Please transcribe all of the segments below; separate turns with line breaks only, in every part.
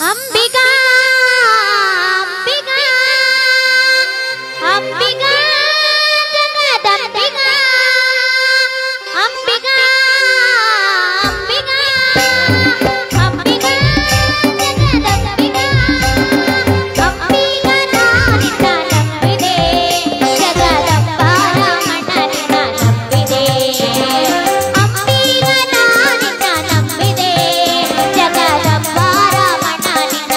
ಅಂಬಿಗಾ ಅಂಬಿಗಾ ಅಂಬಿಗಾ ಜಗದಂಬಿಗಾ ಅಂಬಿಗಾ ಅಂಬಿಗಾ ಅಂಬಿಗಾ ಜಗದಂಬಿಗಾ ಅಂಬಿಗಾ ನಾನಿನ್ನ ನಂಬಿದೆ ಜಗದಂಬ ರಮಣನಿನ್ನ ನಂಬಿದೆ ಅಂಬಿಗಾ ನಾನಿನ್ನ ನಂಬಿದೆ ಜಗದಂಬ ರಮಣನಿನ್ನ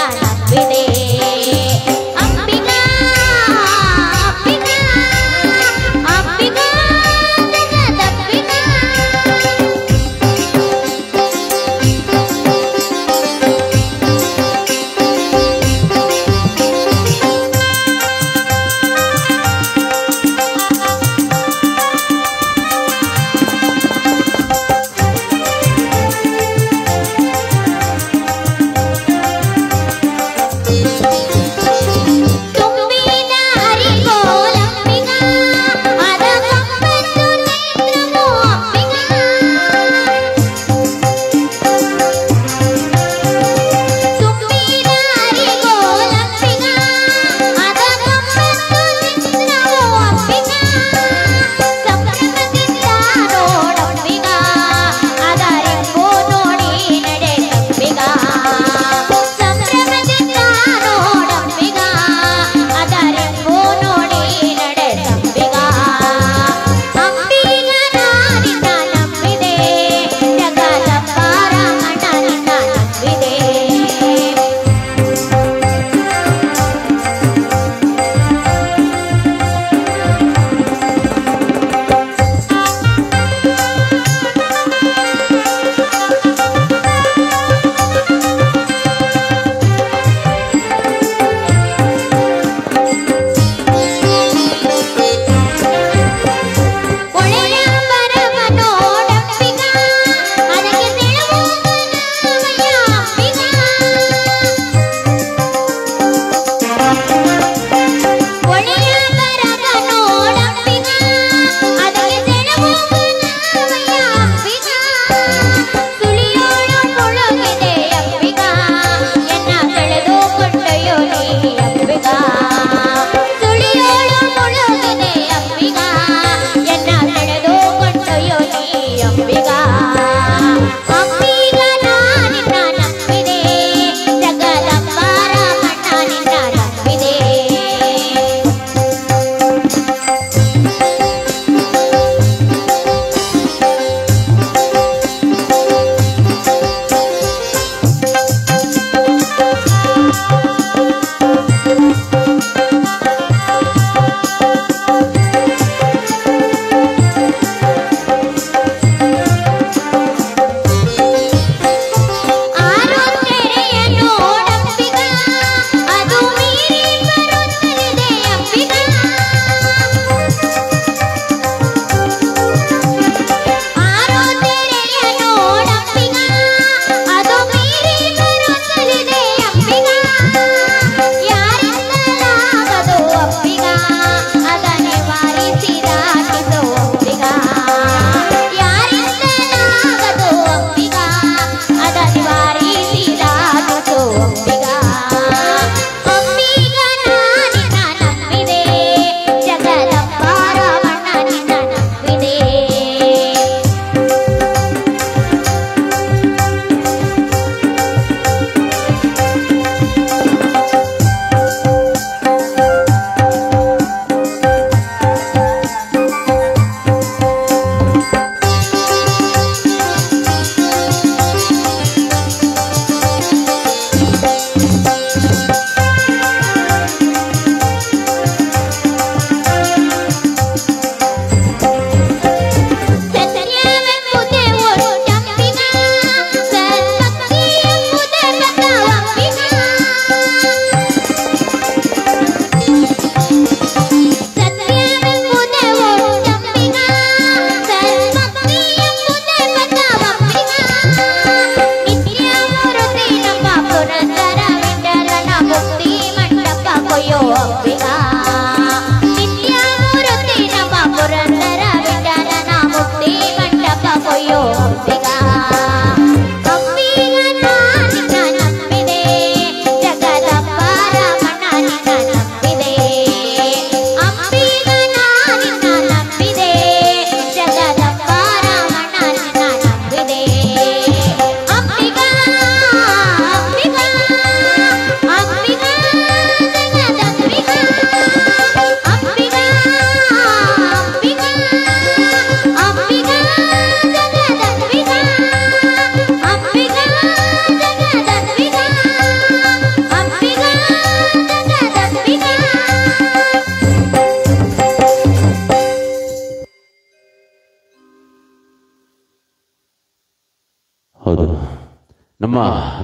ನಮ್ಮ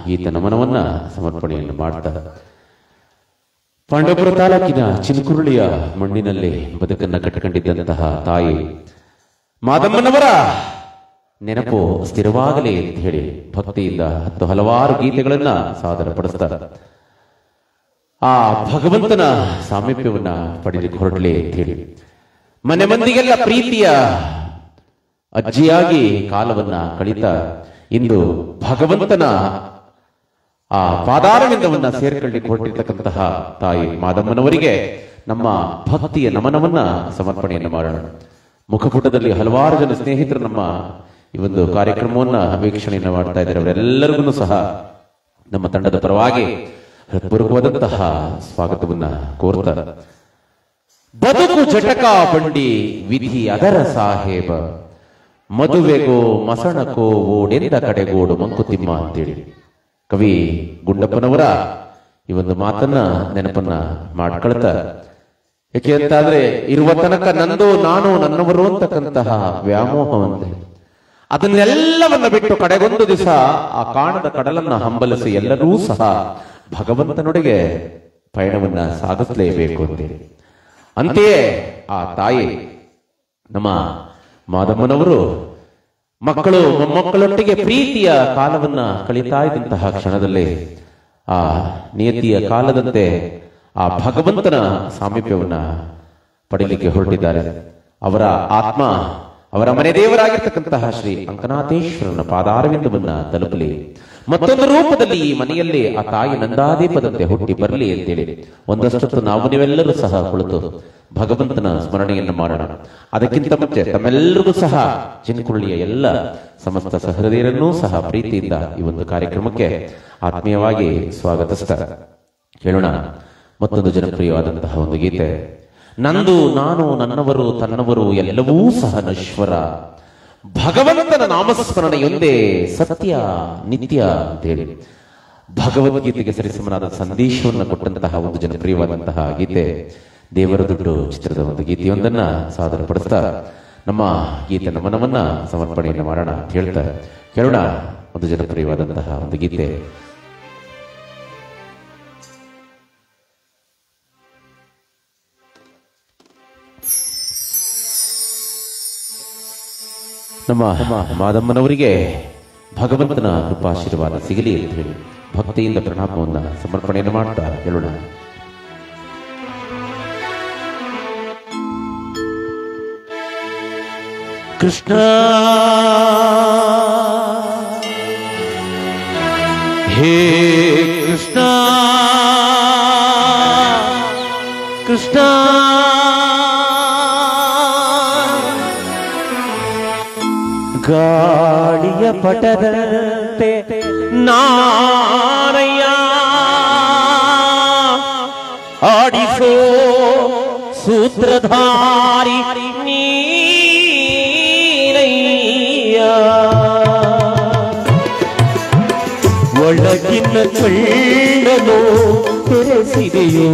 ಗೀತ ನಮನವನ್ನ ಸಮರ್ಪಣೆಯನ್ನು ಮಾಡ್ತಾ ಪಾಂಡವಪುರ ತಾಲೂಕಿನ ಚಿನಕುರುಳಿಯ ಮಣ್ಣಿನಲ್ಲಿ ಬದುಕನ್ನು ಕಟ್ಟಿಕೊಂಡಿದ್ದಂತಹ ತಾಯಿ ಮಾದಮ್ಮನವರ ನೆನಪು ಸ್ಥಿರವಾಗಲಿ ಅಂತ ಹೇಳಿ ಭಕ್ತಿಯಿಂದ ಹಲವಾರು ಗೀತೆಗಳನ್ನ ಸಾದರಪಡಿಸ್ತಾರೆ. ಆ ಭಗವಂತನ ಸಾಮೀಪ್ಯವನ್ನ ಪಡೆಯಲಿಕ್ಕೆ ಹೊರಡಲಿ ಅಂತ ಹೇಳಿ ಮನೆ ಮಂದಿಗೆಲ್ಲ ಪ್ರೀತಿಯ ಅಜ್ಜಿಯಾಗಿ ಕಾಲವನ್ನ ಕಳೀತಾ ಇಂದು ಭಗವಂತನ ಆ ಪಾದಾರವಿಂದವನ್ನ ಸೇರ್ಕೊಳ್ಳಿಕ್ಕೆ ಹೊರಟಿರ್ತಕ್ಕಂತಹ ತಾಯಿ ಮಾದಮ್ಮನವರಿಗೆ ನಮ್ಮ ಭಕ್ತಿಯ ನಮನವನ್ನ ಸಮರ್ಪಣೆಯನ್ನು ಮಾಡೋಣ. ಮುಖಪುಟದಲ್ಲಿ ಹಲವಾರು ಜನ ಸ್ನೇಹಿತರು ನಮ್ಮ ಈ ಒಂದು ಕಾರ್ಯಕ್ರಮವನ್ನ ವೀಕ್ಷಣೆಯನ್ನು ಮಾಡ್ತಾ ಇದ್ದಾರೆ. ಅವರೆಲ್ಲರಿಗೂ ಸಹ ನಮ್ಮ ತಂಡದ ಪರವಾಗಿ ಹೃತ್ಪೂರ್ವಕವಾದಂತಹ ಸ್ವಾಗತವನ್ನ ಕೋರ್ತಾರೆ. ಬದುಕು ಜಟಕ ಬಂಡಿ ವಿಧಿ ಅದರ ಸಾಹೇಬ, ಮದುವೆಗೋ ಮಸಣಕೋ ಓಡೆಂದ ಕಡೆಗೋಡು ಮಂಕುತಿಮ್ಮ ಅಂತೇಳಿ ಕವಿ ಗುಂಡಪ್ಪನವರ ಈ ಒಂದು ಮಾತನ್ನ ನೆನಪನ್ನ ಮಾಡ್ಕೊಳ್ತಾ, ಯಾಕೆ ಅಂತಾದ್ರೆ ಇರುವ ತನಕ ನಂದು ನಾನು ನನ್ನವರು ಅಂತಕ್ಕಂತಹ ವ್ಯಾಮೋಹವಂತೆ ಅದನ್ನೆಲ್ಲವನ್ನ ಬಿಟ್ಟು ಕಡೆಗೊಂದು ದಿವಸ ಆ ಕಾಣದ ಕಡಲನ್ನ ಹಂಬಲಿಸಿ ಎಲ್ಲರೂ ಸಹ ಭಗವಂತನೊಡೆಗೆ ಪಯಣವನ್ನ ಸಾಗಿಸಲೇಬೇಕು ಅಂತೇಳಿ ಅಂತೆಯೇ ಆ ತಾಯಿ ನಮ್ಮ ಮಾದಮ್ಮನವರು ಮಕ್ಕಳು ಮೊಮ್ಮಕ್ಕಳೊಟ್ಟಿಗೆ ಪ್ರೀತಿಯ ಕಾಲವನ್ನ ಕಳೀತಾ ಇದ್ದಂತಹ ಕ್ಷಣದಲ್ಲಿ ಆ ನಿಯತಿಯ ಕಾಲದಂತೆ ಆ ಭಗವಂತನ ಸಾಮೀಪ್ಯವನ್ನ ಪಡೀಲಿಕ್ಕೆ ಹೊರಟಿದ್ದಾರೆ. ಅವರ ಆತ್ಮ ಅವರ ಮನೆ ದೇವರಾಗಿರ್ತಕ್ಕಂತಹ ಶ್ರೀ ಅಂಕನಾಥೇಶ್ವರನ ಪಾದಾರವಿಂದವನ್ನ ತಲುಪಲಿ, ಮತ್ತೊಂದು ರೂಪದಲ್ಲಿ ಈ ಮನೆಯಲ್ಲಿ ಆ ತಾಯಿ ನಂದಾದೀಪದಂತೆ ಹುಟ್ಟಿ ಬರಲಿ ಅಂತೇಳಿ ಒಂದಷ್ಟು ನಾವು ನೀವೆಲ್ಲರೂ ಸಹ ಕುಳಿತು ಭಗವಂತನ ಸ್ಮರಣೆಯನ್ನು ಮಾಡೋಣ. ಅದಕ್ಕಿಂತ ಮುಂಚೆ ತಮ್ಮೆಲ್ಲರಿಗೂ ಸಹ ಚಿನಕುರುಳಿಯ ಎಲ್ಲ ಸಮಸ್ತ ಸಹೃದಯರನ್ನೂ ಸಹ ಪ್ರೀತಿಯಿಂದ ಈ ಒಂದು ಕಾರ್ಯಕ್ರಮಕ್ಕೆ ಆತ್ಮೀಯವಾಗಿ ಸ್ವಾಗತಿಸ್ತಾರೆ. ಕೇಳೋಣ ಮತ್ತೊಂದು ಜನಪ್ರಿಯವಾದಂತಹ ಒಂದು ಗೀತೆ. ನಂದು ನಾನು ನನ್ನವರು ತನ್ನವರು ಎಲ್ಲವೂ ಸಹ ನಶ್ವರ, ಭಗವಂತನ ನಾಮಸ್ಮರಣೆಯೊಂದೇ ಸತ್ಯ ನಿತ್ಯ ಅಂತೇಳಿ ಭಗವದ್ಗೀತೆಗೆ ಸರಿಸಮನಾದ ಸಂದೇಶವನ್ನು ಕೊಟ್ಟಂತಹ ಒಂದು ಜನಪ್ರಿಯವಾದಂತಹ ಗೀತೆ ದೇವರ ದುಡ್ಡು ಚಿತ್ರದ ಒಂದು ಗೀತೆಯೊಂದನ್ನ ಸಾದರಪಡಿಸ್ತಾ ನಮ್ಮ ಗೀತೆ ನಮನವನ್ನ ಸಮರ್ಪಣೆಯನ್ನು ಮಾಡೋಣ ಅಂತ ಹೇಳ್ತಾ ಕೇಳೋಣ ಒಂದು ಜನಪ್ರಿಯವಾದಂತಹ ಒಂದು ಗೀತೆ. ನಮ್ಮ ಮಾದಮ್ಮನವರಿಗೆ ಭಗವಂತನ ಕೃಪಾಶೀರ್ವಾದ ಸಿಗಲಿ ಅಂತ ಹೇಳಿ ಭಕ್ತಿಯಿಂದ ಪ್ರಣಾಮವನ್ನ ಸಮರ್ಪಣೆಯನ್ನು ಮಾಡ್ತಾ ಹೇಳೋಣ. ಕೃಷ್ಣ ಹೇ ಕೃಷ್ಣ ಕೃಷ್ಣ ಗಾಳಿಯ ಪಟದಂತೆ ನಾರಯ್ಯ ಆಡಿಸೋ ಸೂತ್ರಧಾರಿ ನೀರಯ್ಯ, ಒಳಗಿನ ಕಳ್ಳನು ತೆರೆಸಿದೆಯೋ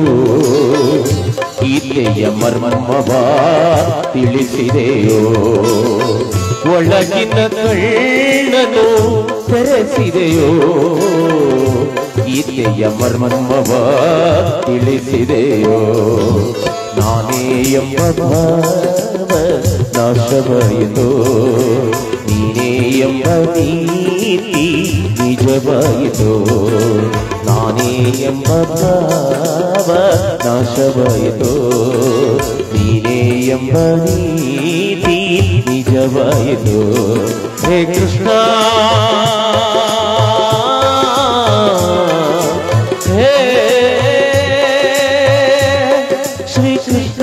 ಗೀತೆಯ ಮರ್ಮವ ತಿಳಿಸಿದೆಯೋ, ಒಳಗಿನ ಕಳ್ಳನು ತೆರೆಸಿದೆಯೋ ಗೀತೆಯ ಮರ್ಮವ ತಿಳಿಸಿದೆಯೋ, ನಾನೇ ಎಂಬ ಭಾವ ನಾಶವಾಯಿತು ನೀನೇ ಎಂಬ ನೀತಿ ನಿಜವಾಯಿತು, ನಾನೇ ಎಂಬ ಭಾವ ನಾಶವಾಯಿತು ನೀನೇ ಎಂಬ ನೀತಿ ನಿಜವಾಯಿತು. ಹೇ ಕೃಷ್ಣ ಹೇ ಶ್ರೀ ಕೃಷ್ಣ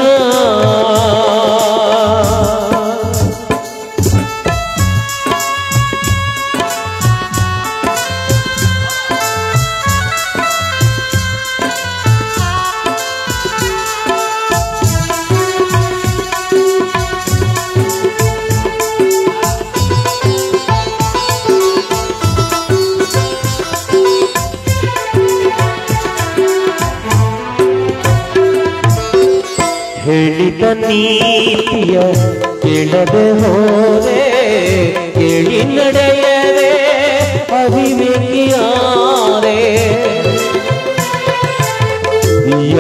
ಹೇಳಿದ ನೀತಿಯ ಕೇಳದೆ ಹೋದೆ, ಕೇಳಿ ನಡೆಯದೆ ಅವಿವೇಕಿಯಾದೆ,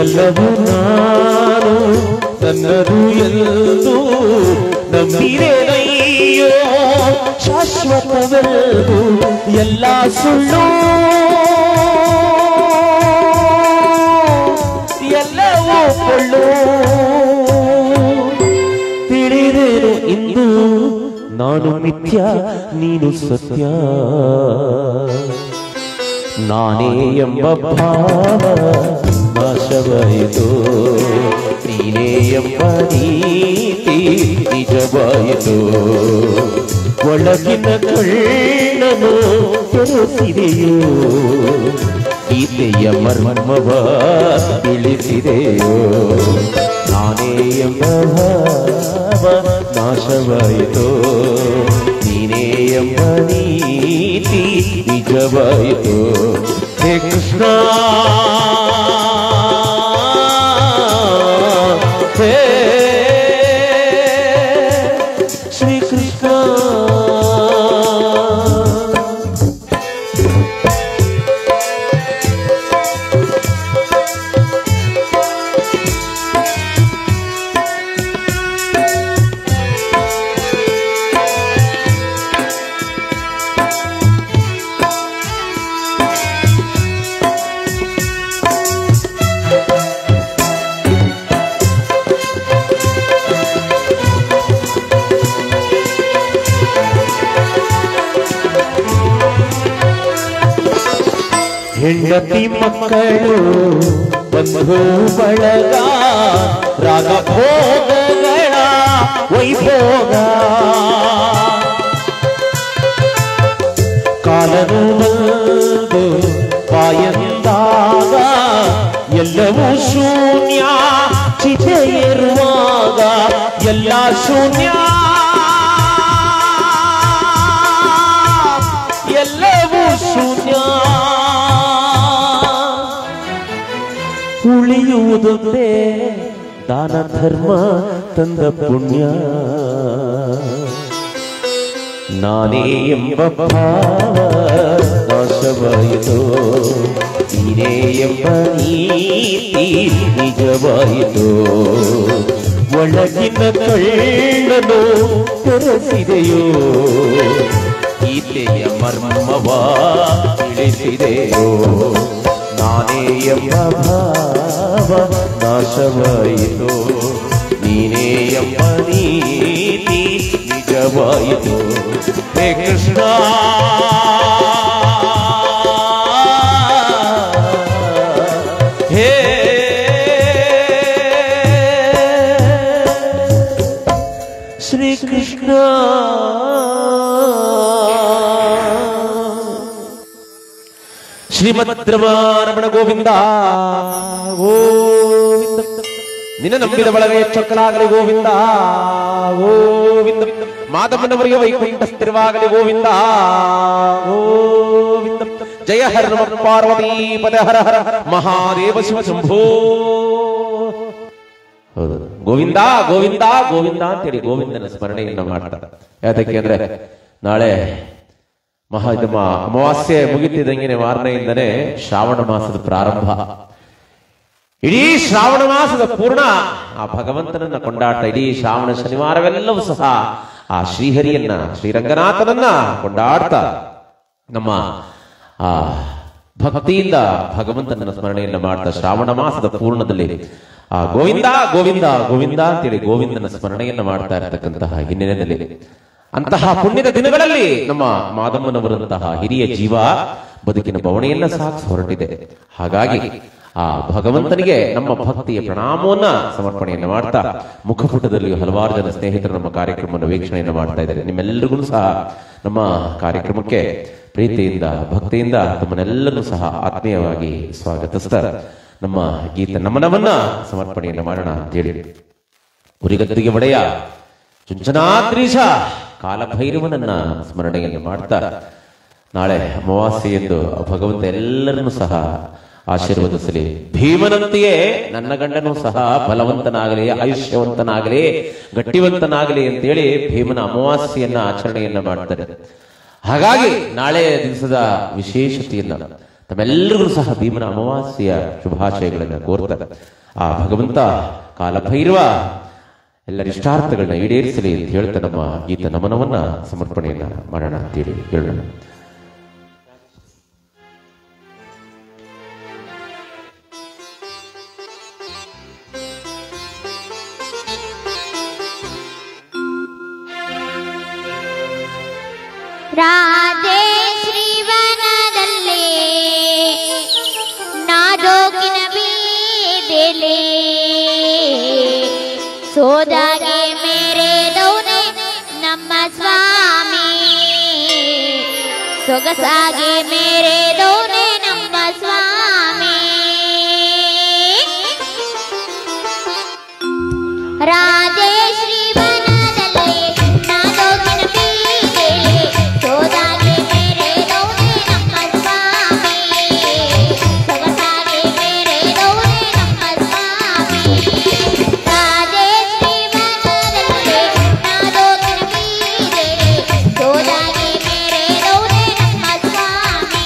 ಎಲ್ಲವೂ ನಾನು ನನ್ನದು ಎಂದು ನಂಬಿರೇನಯ್ಯೋ ಶಾಶ್ವತವೆಲ್ಲದು ಎಲ್ಲ ಸುಳ್ಳು ಎಲ್ಲವೂ ಕೊಳ್ಳು ತಿಳಿದೇನು ಇಂದು ನಾನು ಮಿಥ್ಯ ನೀನು ಸತ್ಯ ನಾನೇ ಎಂಬ ಭಾವ ನಾಶವಾಯಿತು ನೀನೇ ಎಂಬ ನೀತಿ ನಿಜವಾಯಿತು ಒಳಗಿನ ಕಣ್ಣನು ತೆರೆಸಿದೆಯೋ ಗೀತೆಯ ಮರ್ಮವ ತಿಳಿಸಿದೆಯೋ ನಾನೇ ಎಂಬ ಭಾವ ನಾಶವಾಯಿತು ನೀನೇ ಎಂಬ ನೀತಿ ನಿಜವಾಯಿತು ಹೇ ಕೃಷ್ಣ ಹೇ ಶ್ರೀ ಕೃಷ್ಣ ಹೆಂಡತಿ ಮಕ್ಕಳು ಬಂಧು ಬಳಗ ರಾಗ ಭೋಗಗಳ ವೈಭೋಗ ಕಾಲನು ಬಂದು ಬಾಯಂದಾಗ ಎಲ್ಲವೂ ಶೂನ್ಯ ಚಿತೆ ಇರುವಾಗ ಎಲ್ಲ ಶೂನ್ಯ ಎಲ್ಲವೂ ಶೂನ್ಯ ಉಳಿಯುವುದೊಂದೇ ದಾನ ಧರ್ಮ ತಂದ ಪುಣ್ಯ ನಾನೇ ಎಂಬ ಭಾವ ನಾಶವಾಯಿತು ನೀನೇ ಎಂಬ ನೀತಿ ನಿಜವಾಯಿತು ಒಳಗಿನ ಕಳ್ಳನು ತೆರೆಸಿದೆಯೋ ಗೀತೆಯ ಮರ್ಮವ ತಿಳಿಸಿದೆಯೋ ನಾನೇ ಎಂಬ ಭಾವ ನಾಶವಾಯಿತು ನೀನೇ ಎಂಬ ನೀತಿ ನಿಜವಾಯಿತು ಹೇ ಕೃಷ್ಣ ಹೇ ಶ್ರೀ ಕೃಷ್ಣ ಶ್ರೀಮದ್ ರಮಣ ಗೋವಿಂದ ಗೋವಿಂದ ನಿನ್ನ ನಂಬಿದ ಬಳಗ ಚೊಕ್ಕಲಾಗಲಿ ಗೋವಿಂದ ಗೋವಿಂದ ಮಾಧವನವರಿಗೆ ವೈಕುಂಠ ಸ್ಥಿರವಾಗಲಿ ಗೋವಿಂದ ಗೋವಿಂದ ಜಯ ಹರ ನಮ ಪಾರ್ವತಿ ಪದ ಹರ ಹರ ಮಹಾದೇವ ಶಿವ ಶಂಭೋ ಹೌದು ಗೋವಿಂದ ಗೋವಿಂದ ಗೋವಿಂದ ಅಂತೇಳಿ ಗೋವಿಂದನ ಸ್ಮರಣೆಯನ್ನು ಮಾಡ್ತಾರೆ ಯಾತಕ್ಕೆ ಅಂದ್ರೆ ನಾಳೆ ಅಮಾವಾಸ್ಯೆ ಮುಗಿತಿದ್ದಂಗೆ ಮಾರನೆಯಿಂದನೇ ಶ್ರಾವಣ ಮಾಸದ ಪ್ರಾರಂಭ ಇಡೀ ಶ್ರಾವಣ ಮಾಸದ ಪೂರ್ಣ ಆ ಭಗವಂತನನ್ನ ಕೊಂಡಾಟ ಇಡೀ ಶ್ರಾವಣ ಶನಿವಾರವೆಲ್ಲವೂ ಸಹ ಆ ಶ್ರೀಹರಿಯನ್ನ ಶ್ರೀರಂಗನಾಥನನ್ನ ಕೊಂಡಾಡ್ತಾ ನಮ್ಮ ಆ ಭಕ್ತಿಯಿಂದ ಭಗವಂತನ ಸ್ಮರಣೆಯನ್ನ ಮಾಡ್ತಾ ಶ್ರಾವಣ ಮಾಸದ ಪೂರ್ಣದಲ್ಲಿ ಆ ಗೋವಿಂದ ಗೋವಿಂದ ಗೋವಿಂದ ಅಂತೇಳಿ ಗೋವಿಂದನ ಸ್ಮರಣೆಯನ್ನ ಮಾಡ್ತಾ ಇರತಕ್ಕಂತಹ ಹಿನ್ನೆಲೆಯಲ್ಲಿ ಅಂತಹ ಪುಣ್ಯದ ದಿನಗಳಲ್ಲಿ ನಮ್ಮ ಮಾದಮ್ಮನವರಂತಹ ಹಿರಿಯ ಜೀವ ಬದುಕಿನ ಬವಣೆಯನ್ನ ಸಾಗಿಸಿ ಹೊರಟಿದೆ. ಹಾಗಾಗಿ ಆ ಭಗವಂತನಿಗೆ ನಮ್ಮ ಭಕ್ತಿಯ ಪ್ರಣಾಮವನ್ನ ಸಮರ್ಪಣೆಯನ್ನು ಮಾಡ್ತಾ ಮುಖಪುಟದಲ್ಲಿ ಹಲವಾರು ಜನ ಸ್ನೇಹಿತರು ನಮ್ಮ ಕಾರ್ಯಕ್ರಮವನ್ನು ವೀಕ್ಷಣೆಯನ್ನು ಮಾಡ್ತಾ ಇದ್ದಾರೆ. ನಿಮ್ಮೆಲ್ಲರಿಗೂ ಸಹ ನಮ್ಮ ಕಾರ್ಯಕ್ರಮಕ್ಕೆ ಪ್ರೀತಿಯಿಂದ ಭಕ್ತಿಯಿಂದ ತಮ್ಮನ್ನೆಲ್ಲರೂ ಸಹ ಆತ್ಮೀಯವಾಗಿ ಸ್ವಾಗತಿಸ್ತಾ ನಮ್ಮ ಗೀತ ನಮನವನ್ನ ಸಮರ್ಪಣೆಯನ್ನು ಮಾಡೋಣ ಅಂತೇಳಿ ಉರಿಗದ್ದಿಗೆ ಒಡೆಯ ಚುಂಚನಾದ್ರೀಶ ಕಾಲಭೈರವನನ್ನ ಸ್ಮರಣೆಯನ್ನು ಮಾಡ್ತಾ ನಾಳೆ ಅಮಾವಾಸ್ಯೆಯೆಂದು ಭಗವಂತ ಎಲ್ಲರನ್ನೂ ಸಹ ಆಶೀರ್ವದಿಸಲಿ. ಭೀಮನಂತೆಯೇ ನನ್ನ ಗಂಡನೂ ಸಹ ಬಲವಂತನಾಗಲಿ, ಆಯುಷ್ಯವಂತನಾಗಲಿ, ಗಟ್ಟಿವಂತನಾಗಲಿ ಅಂತೇಳಿ ಭೀಮನ ಅಮಾವಾಸ್ಯೆಯನ್ನ ಆಚರಣೆಯನ್ನ ಮಾಡ್ತಾರೆ. ಹಾಗಾಗಿ ನಾಳೆ ದಿವಸದ ವಿಶೇಷತೆಯನ್ನ ತಮ್ಮೆಲ್ಲರಿಗೂ ಸಹ ಭೀಮನ ಅಮಾವಾಸ್ಯೆಯ ಶುಭಾಶಯಗಳನ್ನು ಕೋರ್ತ ಆ ಭಗವಂತ ಕಾಲಭೈರವ ಎಲ್ಲರ ಇಷ್ಟಾರ್ಥಗಳನ್ನ ಈಡೇರಿಸಲಿ ಅಂತ ಹೇಳ್ತಾ ನಮ್ಮ ಗೀತ ನಮನವನ್ನ ಸಮರ್ಪಣೆಯನ್ನ ಮಾಡೋಣ ಅಂತೇಳಿ ಹೇಳೋಣ.
ರಾಧೆ ಶ್ರೀವನದಲ್ಲಿ ನಾಜೋಕಿನ ಬೀದೆಲೆ ಸೋದಾಗೆ ಮೇರೆದವನೇ ನಮ್ಮ ಸ್ವಾಮಿ, ಸೊಗಸಾಗೆ ಮೇರೆದವನೇ ನಮ್ಮ ಸ್ವಾಮಿ. ರಾಧೆ ಶ್ರೀವನದಲ್ಲಿ ನಾಜೋಕಿನ ಬೀದೆಲೆ ಸೋದಾಗೆ ಮೇರೆದವನೇ ನಮ್ಮ ಸ್ವಾಮಿ, ಸೊಗಸಾಗೆ ಮೇರೆದವನೇ ನಮ್ಮ ಸ್ವಾಮಿ. ರಾಧೆ ಶ್ರೀವನದಲ್ಲಿ ನಾಜೋಕಿನ ಬೀದೆಲೆ ಸೋದಾಗೆ ಮೇರೆದವನೇ ನಮ್ಮ ಸ್ವಾಮಿ.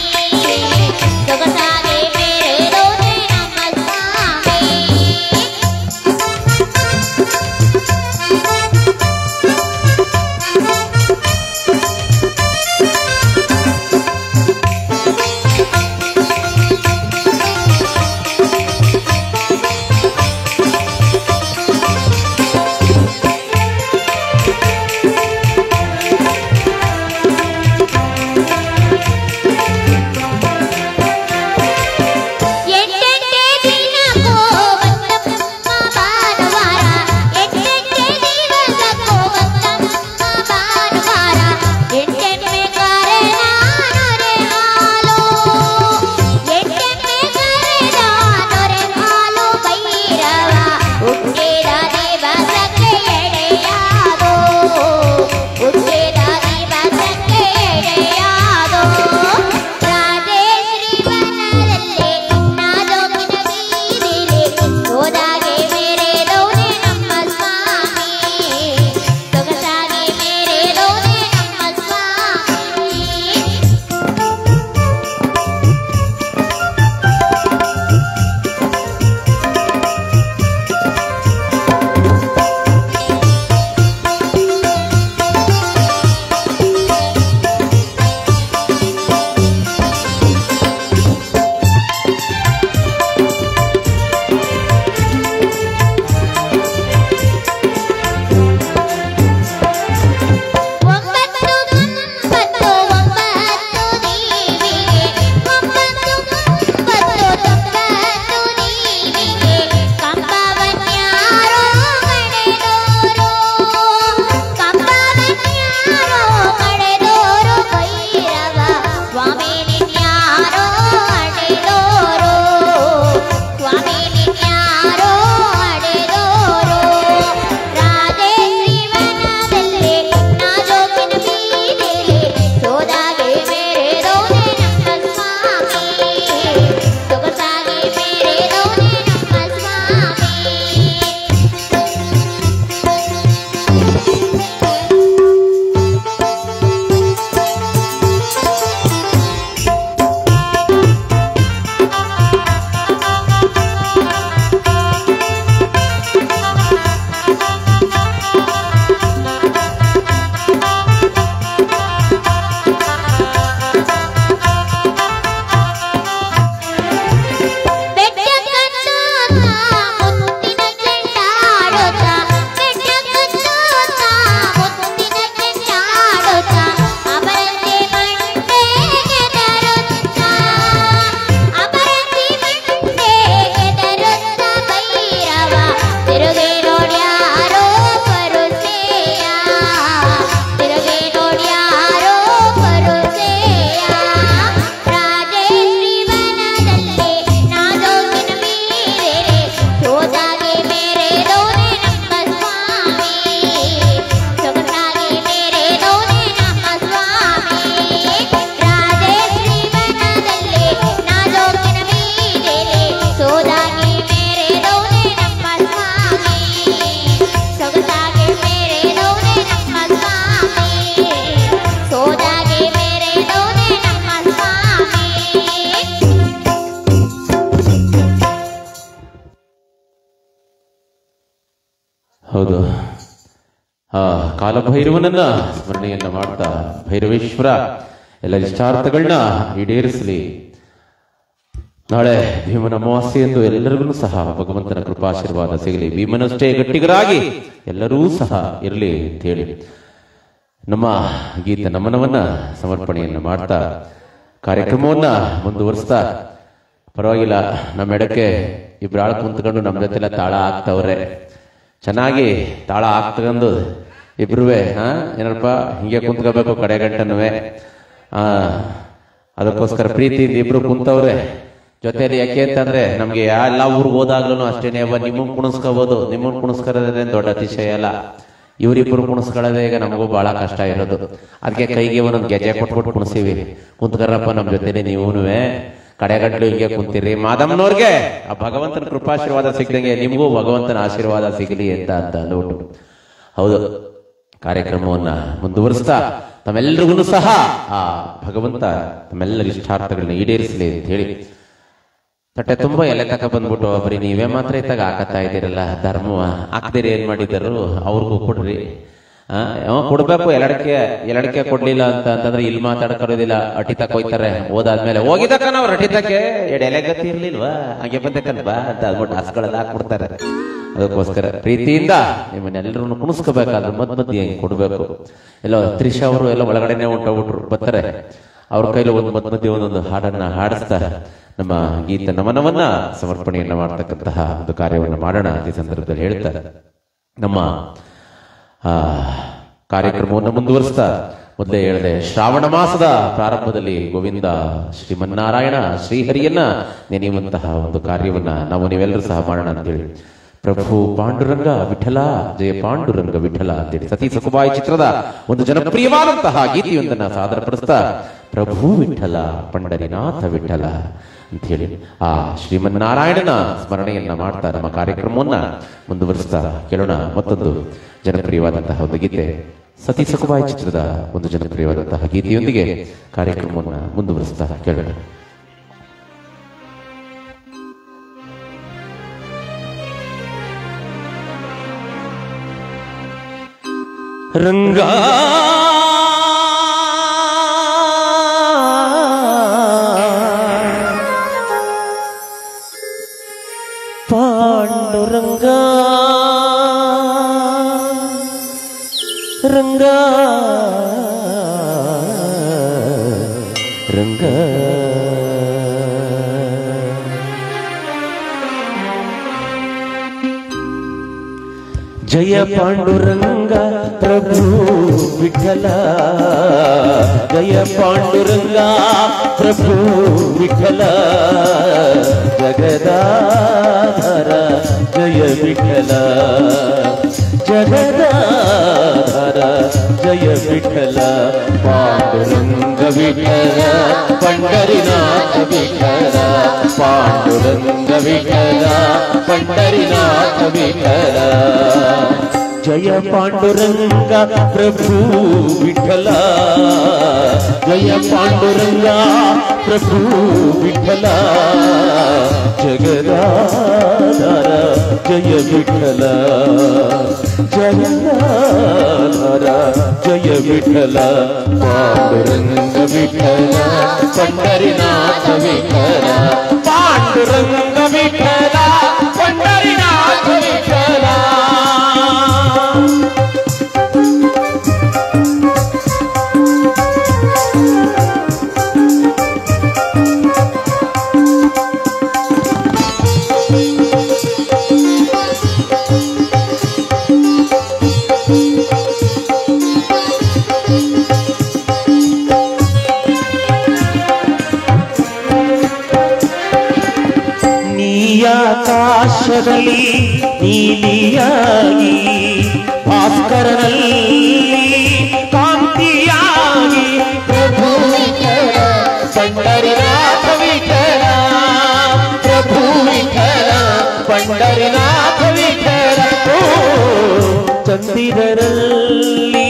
ಆ ಕಾಲಭೈರವನನ್ನ ಸ್ಮರಣೆಯನ್ನ ಮಾಡ್ತಾ ಭೈರವೇಶ್ವರ ಎಲ್ಲ ಇಷ್ಟಾರ್ಥಗಳನ್ನ ಈಡೇರಿಸಲಿ. ನಾಳೆ ಭೀಮನ ಅಮಾವಾಸ್ಯೆ ಎಂದು ಎಲ್ಲರಿಗೂ ಸಹ ಭಗವಂತನ ಕೃಪಾಶೀರ್ವಾದ ಸಿಗಲಿ. ಭೀಮನಷ್ಟೇ ಗಟ್ಟಿಗರಾಗಿ ಎಲ್ಲರೂ ಸಹ ಇರಲಿ ಅಂತ ಹೇಳಿ ನಮ್ಮ ಗೀತ ನಮನವನ್ನ ಸಮರ್ಪಣೆಯನ್ನ ಮಾಡ್ತಾ ಕಾರ್ಯಕ್ರಮವನ್ನ ಮುಂದುವರಿಸ್ತಾ, ಪರವಾಗಿಲ್ಲ ನಮ್ಮ ಎಡಕ್ಕೆ ಇಬ್ರು ಆಳ್ ಕುಂತ್ಕೊಂಡು ನಮ್ಮ ಜೊತೆಲ್ಲ ತಾಳ ಹಾಕ್ತವ್ರೆ. ಚೆನ್ನಾಗಿ ತಾಳ ಹಾಕ್ತಗೊಂಡು ಇಬ್ರುವೆ ಏನಪ್ಪ ಹಿಂಗೆ ಕುಂತ್ಕೋಬೇಕು ಕಡೆ ಗಂಟನುವೆ. ಅದಕ್ಕೋಸ್ಕರ ಪ್ರೀತಿಯಿಂದ ಇಬ್ರು ಕುಂತವ್ರೆ ಜೊತೆಲಿ. ಯಾಕೆ ಅಂತಂದ್ರೆ ನಮ್ಗೆ ಎಲ್ಲ ಊರಿಗೆ ಹೋದಾಗ್ಲೂ ಅಷ್ಟೇನೆ, ನಿಮ್ಮನ್ನು ಕುಣಿಸ್ಕೋಬಹುದು, ನಿಮ್ಮನ್ನು ಕುಣಿಸ್ಕೊಳ್ಳೋದೇ ದೊಡ್ಡ ಅತಿಶಯ ಅಲ್ಲ. ಇವರಿಬ್ಬರು ಕುಣಿಸ್ಕೊಳ್ಳೋದೇ ಈಗ ನಮಗೂ ಬಹಳ ಕಷ್ಟ ಇರೋದು. ಅದಕ್ಕೆ ಕೈಗೆ ಒಂದೊಂದು ಗೆಜೆ ಕೊಟ್ಬಿಟ್ಟು ಕುಣಿಸ್ತೀವಿ. ಕುಂತ್ಕರಪ್ಪ ನಮ್ಮ ಜೊತೆಲಿ ನೀವೂನುವೆ ಕಡೆಗಂಟ್ಲು ಹಿಂಗೆ ಕುಂತೀರಿ. ಮಾದಮ್ಮನವ್ರಿಗೆ ಆ ಭಗವಂತನ ಕೃಪಾಶೀರ್ವಾದ ಸಿಗ್ದಂಗೆ ನಿಮಗೂ ಭಗವಂತನ ಆಶೀರ್ವಾದ ಸಿಗಲಿ ಅಂತ ಅಂದ್ಬಿಟ್ಟು ಹೌದು ಕಾರ್ಯಕ್ರಮವನ್ನ ಮುಂದುವರಿಸ್ತಾ ತಮ್ಮೆಲ್ಲರಿಗೂ ಸಹ ಆ ಭಗವಂತ ತಮ್ಮೆಲ್ಲರ ಇಷ್ಟಾರ್ಥಗಳನ್ನ ಈಡೇರಿಸಲಿ ಅಂತ ಹೇಳಿ ತಟ್ಟೆ ತುಂಬಾ ಎಲೆ ತಕ ಬಂದ್ಬಿಟ್ಟು ಬರೀ ನೀವೇ ಮಾತ್ರ ಇತ್ತಾಗ ಹಾಕತ್ತಾ ಇದ್ದೀರಲ್ಲ, ಧರ್ಮ ಹಾಕ್ದಿರಿ ಏನ್ ಮಾಡಿದರು ಅವ್ರಿಗೂ ಕೊಡ್ರಿ. ಕೊಡ್ಬೇಕು. ಎಲ್ಲಡಕ್ಕೆ ಕೊಡ್ಲಿಲ್ಲ ಅಂತಂದ್ರೆ ಇಲ್ಲಿ ಮಾತಾಡ್ಕೊಳ್ಳೋದಿಲ್ಲ, ಅಟಿತಕ್ ಹೋಯ್ತಾರೆ. ಓದಾದ್ಮೇಲೆ ಹೋಗಿದ್ದಕ್ಕ ನಾವು ಅಟಿತಕ್ಕೆ ಎಲೆ ಗತಿ ಇರ್ಲಿಲ್ವಾ, ಹಾಗೆ ಬಂದಕ್ಕಲ್ವಾ ಅಂತ ಅಂದ್ಬಿಟ್ಟು ಹಸ್ಗಳೆಲ್ಲ ಹಾಕ್ಬಿಡ್ತಾರೆ. ಅದಕ್ಕೋಸ್ಕರ ಪ್ರೀತಿಯಿಂದ ನಿಮ್ಮನ್ನೆಲ್ಲರೂ ಕುಣಿಸ್ಕೋಬೇಕಾದ್ರೆ ಮಧ್ಯ ಕೊಡ್ಬೇಕು. ಎಲ್ಲೋ ತ್ರಿಷಾ ಅವರು ಎಲ್ಲ ಒಳಗಡೆನೆ ಹೊಂಟೋಗ್ಬಿಟ್ರು, ಬರ್ತಾರೆ. ಅವ್ರ ಕೈಲಿ ಒಂದು ಮಧ್ಯ ಒಂದೊಂದು ಹಾಡನ್ನ ಹಾಡಿಸ್ತಾರೆ. ನಮ್ಮ ಗೀತ ನಮನವನ್ನ ಸಮರ್ಪಣೆಯನ್ನ ಮಾಡ್ತಕ್ಕಂತಹ ಒಂದು ಕಾರ್ಯವನ್ನು ಮಾಡೋಣ ಈ ಸಂದರ್ಭದಲ್ಲಿ ಹೇಳ್ತಾರೆ. ನಮ್ಮ ಕಾರ್ಯಕ್ರಮವನ್ನು ಮುಂದುವರಿಸ್ತಾ ಮೊದಲೇ ಹೇಳಿದೆ, ಶ್ರಾವಣ ಮಾಸದ ಪ್ರಾರಂಭದಲ್ಲಿ ಗೋವಿಂದ ಶ್ರೀಮನ್ನಾರಾಯಣ ಶ್ರೀಹರಿಯನ್ನ ನೆನೆಯುವಂತಹ ಒಂದು ಕಾರ್ಯವನ್ನ ನಾವು ನೀವೆಲ್ಲರೂ ಸಹ ಮಾಡೋಣ ಅಂತೇಳಿ ಪ್ರಭು ಪಾಂಡುರಂಗ ವಿಠಲ ಜಯ ಪಾಂಡುರಂಗ ವಿಠಲ ಅಂತೇಳಿ ಸತಿ ಸಕುಬಾಯಿ ಚಿತ್ರದ ಒಂದು ಜನಪ್ರಿಯವಾದಂತಹ ಗೀತೆಯೊಂದನ್ನ ಸಾದರಪಡಿಸ್ತಾ ಪ್ರಭು ವಿಠಲ ಪಂಡರಿನಾಥ ವಿಠಲ ಅಂತ ಹೇಳಿ ಆ ಶ್ರೀಮನ್ನಾರಾಯಣನ ಸ್ಮರಣೆಯನ್ನ ಮಾಡ್ತಾ ನಮ್ಮ ಕಾರ್ಯಕ್ರಮವನ್ನ ಮುಂದುವರಿಸ್ತಾ ಕೇಳೋಣ. ಮತ್ತೊಂದು ಜನಪ್ರಿಯವಾದಂತಹ ಒಂದು ಗೀತೆ, ಸತಿ ಸಕುಬಾಯಿ ಚಿತ್ರದ ಒಂದು ಜನಪ್ರಿಯವಾದಂತಹ ಗೀತೆಯೊಂದಿಗೆ ಕಾರ್ಯಕ್ರಮವನ್ನ ಮುಂದುವರಿಸ್ತಾ ಕೇಳೋಣ. ರಂಗ ಪಾಂಡುರಂಗ ರಂಗ ರಂಗ ಜಯ ಪಾಂಡುರಂಗ ಪ್ರಭು ವಿಠಲ ಜಯ ಪಾಂಡುರಂಗ ಪ್ರಭು ವಿಠಲ ಜಗದಾಧಾರ ಜಯ ವಿಠಲ ಜಗದಾಧಾರ ಜಯ ವಿಠಲ ಪಾಂಡುರಂಗ ವಿಠಲ ಪಂಡರಿನಾಥ ವಿಠಲ ಪಾಂಡುರಂಗ ವಿಠಲ ಪಂಡರಿನಾಥ ವಿಠಲ ಜಯ ಪಾಂಡುರಂಗ ಪ್ರಭು ವಿಠಲ ಜಯ ಪಾಂಡುರಂಗ ಪ್ರಭು ವಿಠಲ ಜಗದಾಧಾರ ಜಯ ವಿಠಲ ಜಗದಾಧಾರ ಜಯ ವಿಠಲ ಪಾಂಡುರಂಗ ವಿಠಲ ಪಂಡರಿನಾಥ ವಿಠಲ ಪಾಂಡುರಂಗ ವಿಠಲ ಪಂಡರಿನಾಥ ವಿಠಲ. ಆಕಾಶದಲ್ಲಿ ನೀಲಿಯಾಗಿ ಭಾಸ್ಕರನಲ್ಲಿ ಕಾಂತಿಯಾಗಿ ಪ್ರಭು ವಿಠಲ ಪಂಡರಿನಾಥ ವಿಠಲ ಪ್ರಭು ವಿಠಲ ಪಂಡರಿನಾಥ ವಿಠಲ. ಚಂದಿರರಲ್ಲಿ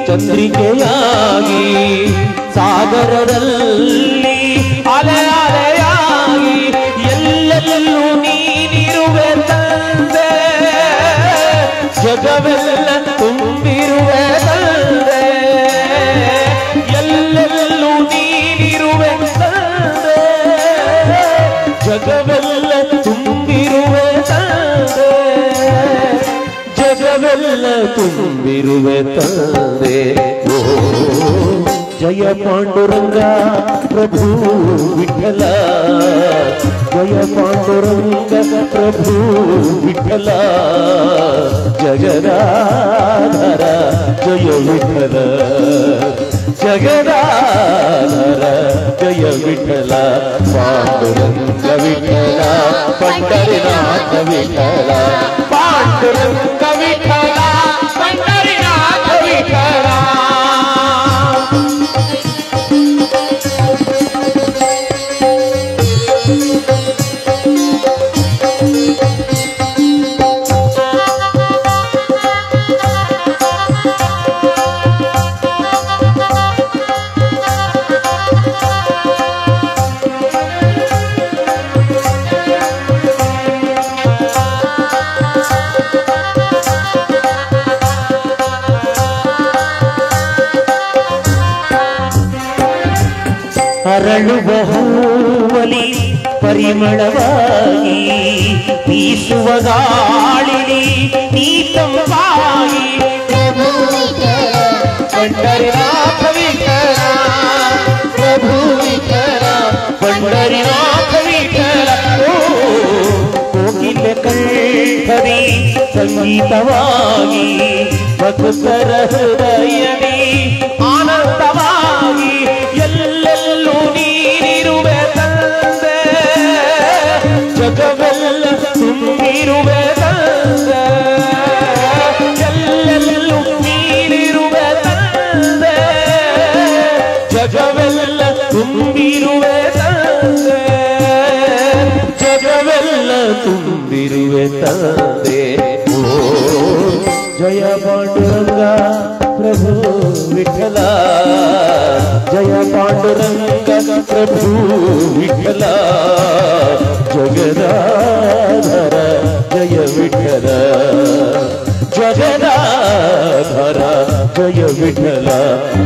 ಚಂದ್ರಿಕೆಯಾಗಿ ಸಾಗರದಲ್ಲಿ ಅಲೆ ಅಲೆಯಾಗಿ ಎಲ್ಲೆಲ್ಲೂ ನೀನಿರುವೆ ತಂದೆ ಜಗವೆಲ್ಲ ತುಂಬಿರುವೆ ತಂದೆ, ಎಲ್ಲೆಲ್ಲೂ ನೀನಿರುವೆ ತಂದೆ, ಜಗವೆಲ್ಲ ತುಂಬಿರುವೆ ತಂದೆ, ಜಗವೆಲ್ಲ ತುಂಬಿರುವೆ ತಂದೆ. ಓ ಜಯ ಪಾಂಡುರಂಗ ಪ್ರಭು ವಿಠಲ, ಜಯ ಪಾಂಡುರಂಗ ಪ್ರಭು ವಿಠಲ, ಜಗದಾಧರ ಜಯ ವಿಠಲ, ಜಗದಾಧರ ಜಯ ವಿಠಲ, ಪಾಂಡುರಂಗ ವಿಠಲ, ಪಂಡರಿನಾಥ ವಿಠಲ, ಪಾಂಡುರಂಗ ವಿಠಲ, ಪಂಡರಿನಾಥ ವಿಠಲ. ಅರಳುವ ಹೂವಲಿ ಪರಿಮಳವಾಗಿ, ಬೀಸುವ ಗಾಳಿಲಿ ನೀ ತಂಪಾಗಿ, ಪ್ರಭು ಪಂಡರಿನಾಥ ವಿಠಲ, ಪ್ರಭು ವಿಠಲ, ಪಂಡರಿನಾಥ ವಿಠಲ. ಕೋಗಿಲೆ ಕಂಠದಿ ಸಂಗೀತವಾಗಿ, ಭಕ್ತರ ಹೃದಯದಿ ಆನಂದವಾಗಿ, ಎಲ್ಲೆಲ್ಲೂ ನೀನಿರುವೆ ತಂದೆ, ಜಗವೆಲ್ಲ ತುಂಬಿರುವೆ ತಂದೆ, ಎಲ್ಲೆಲ್ಲೂ ನೀನಿರುವೆ ತಂದೆ, ಜಗವೆಲ್ಲ ತುಂಬಿರುವೆ ತಂದೆ, ಜಗವೆಲ್ಲ ತುಂಬಿರುವೆ ತಂದೆ. ಓ ಜಯ ಪಾಂಡುರಂಗ ಪ್ರಭು ವಿಠಲ, ಜಯ ಪಾಂಡುರಂಗ ಪ್ರಭು ವಿಠಲ, ಜಗದಾಧರ ಜಯ ವಿಠಲ, ಜಗದಾಧರ ಜಯ ವಿಠಲ,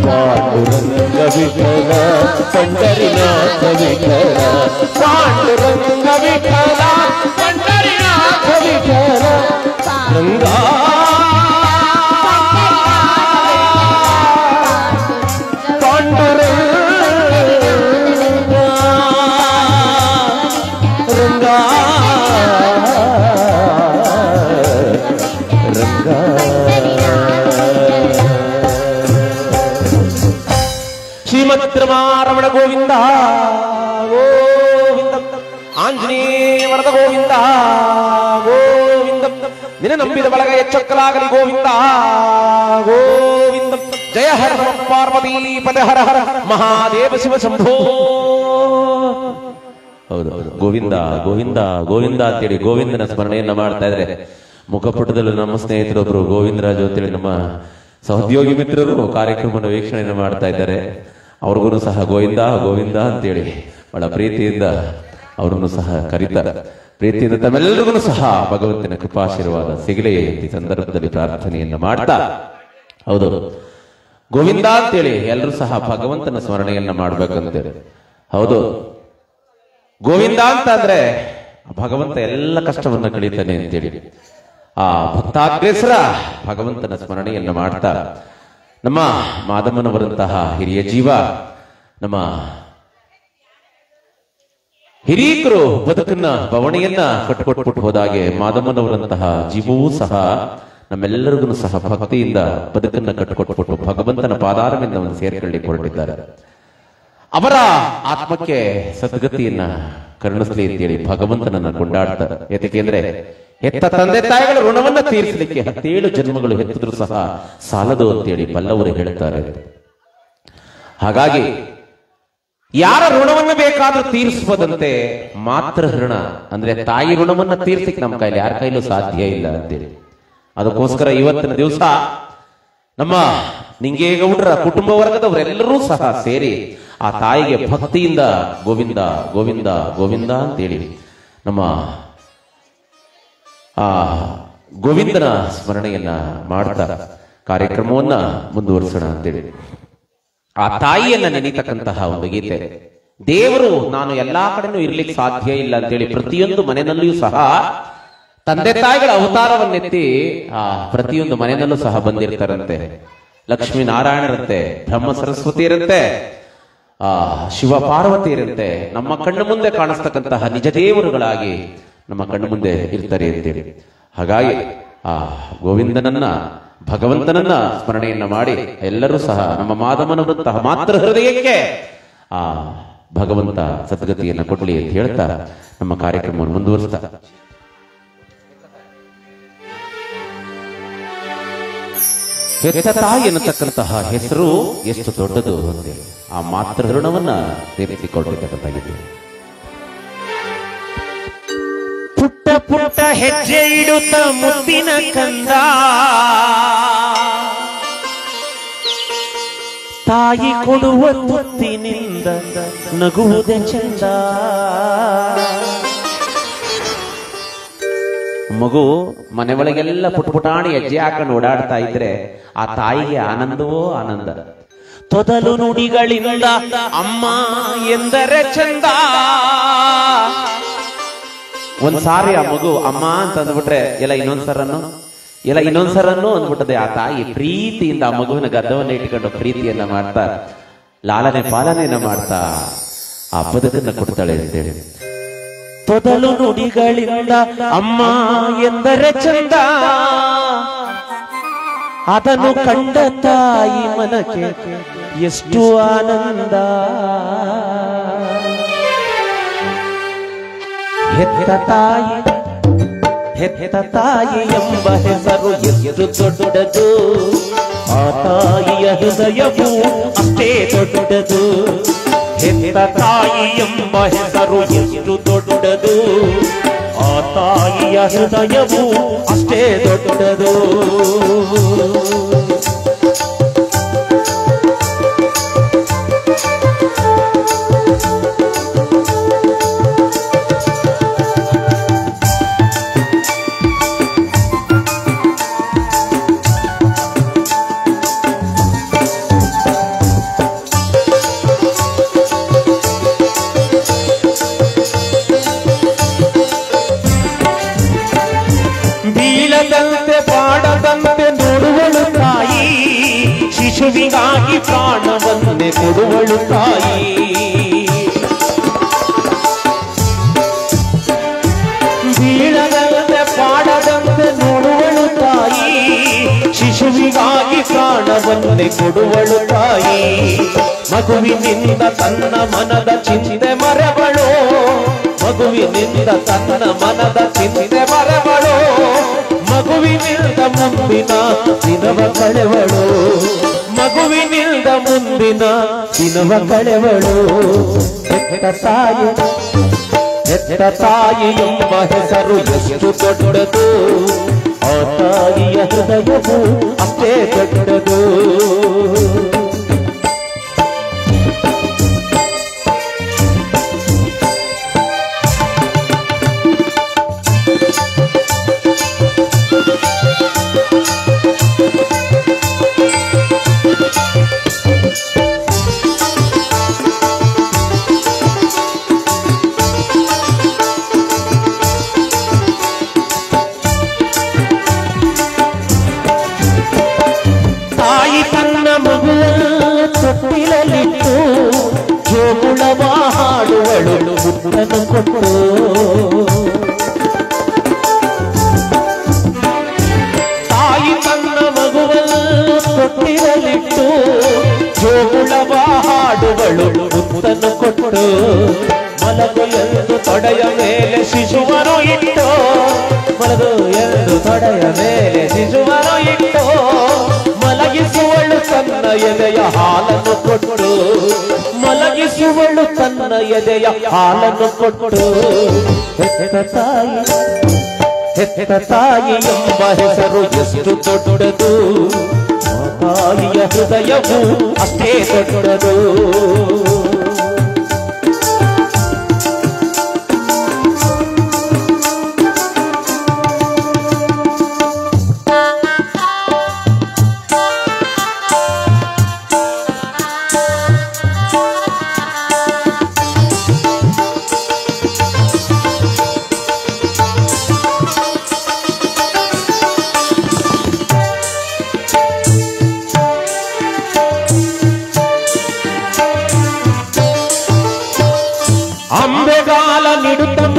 ಪಾಂಡುರಂಗ ವಿಠಲ, ಪಂಡರಿನಾಥ ವಿಠಲ, ಪಾಂಡುರಂಗ ವಿಠಲ, ಪಂಡರಿನಾಥ ವಿಠಲ. ರಂಗಾ ಶ್ರೀಮದ್ರಮಾರಮಣ ಗೋವಿಂದ ಗೋವಿಂದ, ಆಂಜನೇಯ ವರದ ಗೋವಿಂದ ಗೋವಿಂದ, ನಿನ್ನ ನಂಬಿದ ಬಳಗ ಎಚ್ಚಕ್ಕಲಾಗಲಿ ಗೋವಿಂದ ಗೋವಿಂದ. ಜಯ ಹರ ಪಾರ್ವತಿ ಪದ ಹರ ಹರ ಮಹಾದೇವ ಶಿವ ಶಂಭೋ. ಹೌದು ಹೌದು, ಗೋವಿಂದ ಗೋವಿಂದ ಗೋವಿಂದ ಅಂತೇಳಿ ಗೋವಿಂದನ ಸ್ಮರಣೆಯನ್ನ ಮಾಡ್ತಾ ಇದ್ರೆ, ಮುಖಪುಟದಲ್ಲೂ ನಮ್ಮ ಸ್ನೇಹಿತರೊಬ್ರು ಗೋವಿಂದರಾಜು ಅಂತೇಳಿ ನಮ್ಮ ಸಹೋದ್ಯೋಗಿ ಮಿತ್ರರು ಕಾರ್ಯಕ್ರಮವನ್ನು ವೀಕ್ಷಣೆಯನ್ನು ಮಾಡ್ತಾ ಇದ್ದಾರೆ. ಅವ್ರಿಗೂ ಸಹ ಗೋವಿಂದ ಗೋವಿಂದ ಅಂತೇಳಿ ಬಹಳ ಪ್ರೀತಿಯಿಂದ ಅವರನ್ನು ಸಹ ಕರೀತಾರೆ. ಪ್ರೀತಿಯಿಂದ ತಮ್ಮೆಲ್ಲರಿಗೂ ಸಹ ಭಗವಂತನ ಕೃಪಾಶೀರ್ವಾದ ಸಿಗಲಿ ಈ ಸಂದರ್ಭದಲ್ಲಿ ಪ್ರಾರ್ಥನೆಯನ್ನ ಮಾಡ್ತಾ, ಹೌದು ಗೋವಿಂದ ಅಂತೇಳಿ ಎಲ್ಲರೂ ಸಹ ಭಗವಂತನ ಸ್ಮರಣೆಯನ್ನ ಮಾಡ್ಬೇಕಂತೇಳಿ. ಹೌದು, ಗೋವಿಂದ ಅಂತ ಅಂದ್ರೆ ಭಗವಂತ ಎಲ್ಲ ಕಷ್ಟವನ್ನ ಕಳೀತಾನೆ ಅಂತೇಳಿ ಆ ಭಕ್ತಾಗ್ರೇಸರ ಭಗವಂತನ ಸ್ಮರಣೆಯನ್ನ ಮಾಡ್ತಾ, ನಮ್ಮ ಮಾದಮ್ಮನವರಂತಹ ಹಿರಿಯ ಜೀವ, ನಮ್ಮ ಹಿರೀಕರು ಬದುಕನ್ನ ಬವಣೆಯನ್ನ ಕಟ್ಟಿಕೊಟ್ಬಿಟ್ಟು ಹೋದಾಗೆ ಮಾದಮ್ಮನವರಂತಹ ಜೀವವೂ ಸಹ ನಮ್ಮೆಲ್ಲರಿಗೂ ಸಹ ಭಕ್ತಿಯಿಂದ ಬದುಕನ್ನ ಕಟ್ಟಿಕೊಟ್ಬಿಟ್ಟು ಭಗವಂತನ ಪಾದಾರವಿಂದ ಸೇರಿಕೊಳ್ಳಿ ಹೊರಟಿದ್ದಾರೆ. ಅವರ ಆತ್ಮಕ್ಕೆ ಸದ್ಗತಿಯನ್ನ ಕರುಣಿಸಲಿ ಅಂತೇಳಿ ಭಗವಂತನನ್ನ ಕೊಂಡಾಡ್ತಾರೆ. ಯಾಕೆಂದ್ರೆ ಹೆತ್ತ ತಂದೆ ತಾಯಿಗಳ ಋಣವನ್ನ ತೀರಿಸಲಿಕ್ಕೆ 17 ಜನ್ಮಗಳು ಹೆತ್ತಿದ್ರು ಸಹ ಸಾಲದು ಅಂತೇಳಿ ಬಲ್ಲವರು ಹೇಳ್ತಾರೆ. ಹಾಗಾಗಿ ಯಾರ ಋಣವನ್ನು ಬೇಕಾದ್ರೂ ತೀರಿಸಬಹುದಂತೆ, ಮಾತ್ರ ಋಣ ಅಂದ್ರೆ ತಾಯಿ ಋಣವನ್ನ ತೀರ್ಸಲಿಕ್ಕೆ ನಮ್ಮ ಕೈಲಿ ಯಾರ ಕೈಲೂ ಸಾಧ್ಯ ಇಲ್ಲ ಅಂತೇಳಿ. ಅದಕ್ಕೋಸ್ಕರ ಇವತ್ತಿನ ದಿವಸ ನಮ್ಮ ನಿಂಗೇಗೌಡರ ಕುಟುಂಬ ವರ್ಗದವರೆಲ್ಲರೂ ಸಹ ಸೇರಿ ಆ ತಾಯಿಗೆ ಭಕ್ತಿಯಿಂದ ಗೋವಿಂದ ಗೋವಿಂದ ಗೋವಿಂದ ಅಂತೇಳಿ ನಮ್ಮ ಆ ಗೋವಿಂದನ ಸ್ಮರಣೆಯನ್ನ ಮಾಡ್ತಾ ಕಾರ್ಯಕ್ರಮವನ್ನ ಮುಂದುವರಿಸೋಣ ಅಂತೇಳಿ ಆ ತಾಯಿಯನ್ನ ನೆನೀತಕ್ಕಂತಹ ಒಂದು ಗೀತೆ. ದೇವರು ನಾನು ಎಲ್ಲಾ ಕಡೆನೂ ಇರ್ಲಿಕ್ಕೆ ಸಾಧ್ಯ ಇಲ್ಲ ಅಂತೇಳಿ ಪ್ರತಿಯೊಂದು ಮನೆಯಲ್ಲೂ ಸಹ ತಂದೆ ತಾಯಿಗಳ ಅವತಾರವನ್ನೆತ್ತಿ ಆ ಪ್ರತಿಯೊಂದು ಮನೆಯಲ್ಲೂ ಸಹ ಬಂದಿರ್ತಾರಂತೆ. ಲಕ್ಷ್ಮೀ ನಾರಾಯಣರಂತೆ, ಬ್ರಹ್ಮ ಸರಸ್ವತಿ ಇರುತ್ತೆ, ಶಿವ ಪಾರ್ವತಿ ಇರುತ್ತೆ. ನಮ್ಮ ಕಣ್ಣು ಮುಂದೆ ಕಾಣಿಸ್ತಕ್ಕಂತಹ ನಿಜ ದೇವರುಗಳಾಗಿ ನಮ್ಮ ಕಣ್ಣು ಮುಂದೆ ಇರ್ತಾರೆ ಅಂತೇಳಿ. ಹಾಗಾಗಿ ಆ ಗೋವಿಂದನನ್ನ, ಭಗವಂತನನ್ನ ಸ್ಮರಣೆಯನ್ನ ಮಾಡಿ ಎಲ್ಲರೂ ಸಹ ನಮ್ಮ ಮಾಧವನವರಂತಹ ಮಾತೃ ಹೃದಯಕ್ಕೆ ಆ ಭಗವಂತ ಸದ್ಗತಿಯನ್ನ ಕೊಡ್ಲಿ ಅಂತ ಹೇಳ್ತಾ ನಮ್ಮ ಕಾರ್ಯಕ್ರಮವನ್ನು ಮುಂದುವರಿಸ್ತಾ ಹೆತ್ತ ತಾಯಿ ಎನ್ನತಕ್ಕಂತಹ ಹೆಸರು ಎಷ್ಟು ದೊಡ್ಡದು ಅಂತೇಳಿ ಆ ಮಾತೃ ಋಣವನ್ನ ತೀರಿಸಿಕೊಟ್ಟಿರ್ತಕ್ಕಂಥದ್ದು.
ಪುಟ್ಟ ಪುಟ್ಟ ಹೆಜ್ಜೆ ಇಡುತ್ತ ಮುತ್ತಿನ ಕಂದ, ತಾಯಿ ಕೊಡುವ ಮುತ್ತಿನಿಂದ ನಗುವುದೇ ಚಂದ.
ಮಗು ಮನೆ ಒಳಗೆಲ್ಲ ಪುಟ ಪುಟಾಣಿ ಹೆಜ್ಜೆ ಹಾಕೊಂಡು ಓಡಾಡ್ತಾ ಇದ್ರೆ ಆ ತಾಯಿಗೆ ಆನಂದವೋ ಆನಂದ.
ತೊದಲು ನುಡಿಗಳಿಂದ ಅಮ್ಮ ಎಂದರೆ ಚಂದ.
ಒಂದ್ಸಾರಿ ಆ ಮಗು ಅಮ್ಮ ಅಂತ ಅಂದ್ಬಿಟ್ರೆ ಎಲ್ಲ ಇನ್ನೊಂದ್ಸರನ್ನು ಅಂದ್ಬಿಟ್ಟದೆ. ಆ ತಾಯಿ ಪ್ರೀತಿಯಿಂದ ಆ ಮಗುವಿನ ಗದ್ದವನ್ನ ಇಟ್ಕೊಂಡು ಪ್ರೀತಿಯನ್ನ ಮಾಡ್ತಾ ಲಾಲನೆ ಪಾಲನೆಯನ್ನ ಮಾಡ್ತಾ ಆ ಬದುಕನ್ನ ಕೊಡ್ತಾಳೆ ಅಂತೇಳಿ.
ತೊದಲು ನುಡಿಗಳಿಂದ ಅಮ್ಮ ಎಂದರೆ ಚಂದ, ಅದನ್ನು ಕಂಡ ತಾಯಿ ಮನಕ್ಕೆ ಎಷ್ಟು ಆನಂದ. ಹೆತ್ತ ತಾಯಿ ಎಂಬ ಹೆಸರು ಎಷ್ಟು ದೊಡ್ಡದು, ಆ ತಾಯಿಯ ಹೃದಯವು ಅಷ್ಟೇ ದೊಡ್ಡದು. ಹೆತ್ತ ತಾಯಿ ಎಂಬ ಹೆಸರು ಎಷ್ಟು ದೊಡ್ಡದು, ಆ ತಾಯಿಯ ಹೃದಯವು ಅಷ್ಟೇ ದೊಡ್ಡದು. ಶಿಶುವಿಗಾಗಿ ಪ್ರಾಣವನ್ನೇ ಕೊಡುವಳು ತಾಯಿ. ಬೀಳದಂತೆ ಪಾಡದಂತೆ ನೋಡುವಳು ತಾಯಿ, ಶಿಶುವಿಗಾಗಿ ಪ್ರಾಣವನ್ನೇ ಕೊಡುವಳು ತಾಯಿ. ಮಗುವಿನಿಂದ ತನ್ನ ಮನದ ಚಿಂತೆ ಮರೆವಳು, ಮಗುವಿನಿಂದ ತನ್ನ ಮನದ ಚಿಂತೆ ಮರೆವಳು. ಮಗುವಿನಿಂದ ಮುಂದಿನ ದಿನವ ಕಳೆವಳು, ಮಗುವಿನಿಂದ ಮುಂದಿನ ದಿನವ ಕಳೆವಳು. ಹೆತ್ತ ತಾಯಿ ಎಂಬ ಹೆಸರು ಎಷ್ಟು ದೊಡ್ಡದು, ಆ ತಾಯಿಯ ಹೃದಯವು ಅಷ್ಟೇ ದೊಡ್ಡದು. ತೊಟ್ಟಿಲಲ್ಲಿಟ್ಟು ಜೋಗುಳವ ಹಾಡುವಳು ಮುತ್ತನ್ನು ಕೊಟ್ಟು. ತಾಯಿ ತನ್ನ ಮಗುವನ್ನು ತೊಟ್ಟಿಲಲ್ಲಿಟ್ಟು ಜೋಗುಳವ ಹಾಡುವಳು ಮುತ್ತನ್ನು ಕೊಟ್ಟು. ಮಲಗು ಎಂದು ತೊಡೆಯ ಮೇಲೆ ಶಿಶುವನ್ನು ಇಟ್ಟು, ಮಲಗು ಎಂದು ತೊಡೆಯ ಮೇಲೆ ಶಿಶುವನ್ನು ಇಟ್ಟು. ಮಲಗಿಸುವಳು ತನ್ನ ಎದೆಯ ಹಾಲನ್ನು ಕೊಟ್ಟು, ಮಲಗಿಸುವಳು ತನ್ನ ಎದೆಯ ಹಾಲನ್ನು ಕೊಟ್ಟು. ಹೆತ್ತ ತಾಯಿ ಎಂಬ ಹೆಸರು ಎಷ್ಟು ದೊಡ್ಡದು, ತಾಯಿಯ ಹೃದಯವು ಅಷ್ಟೇ ದೊಡ್ಡದು.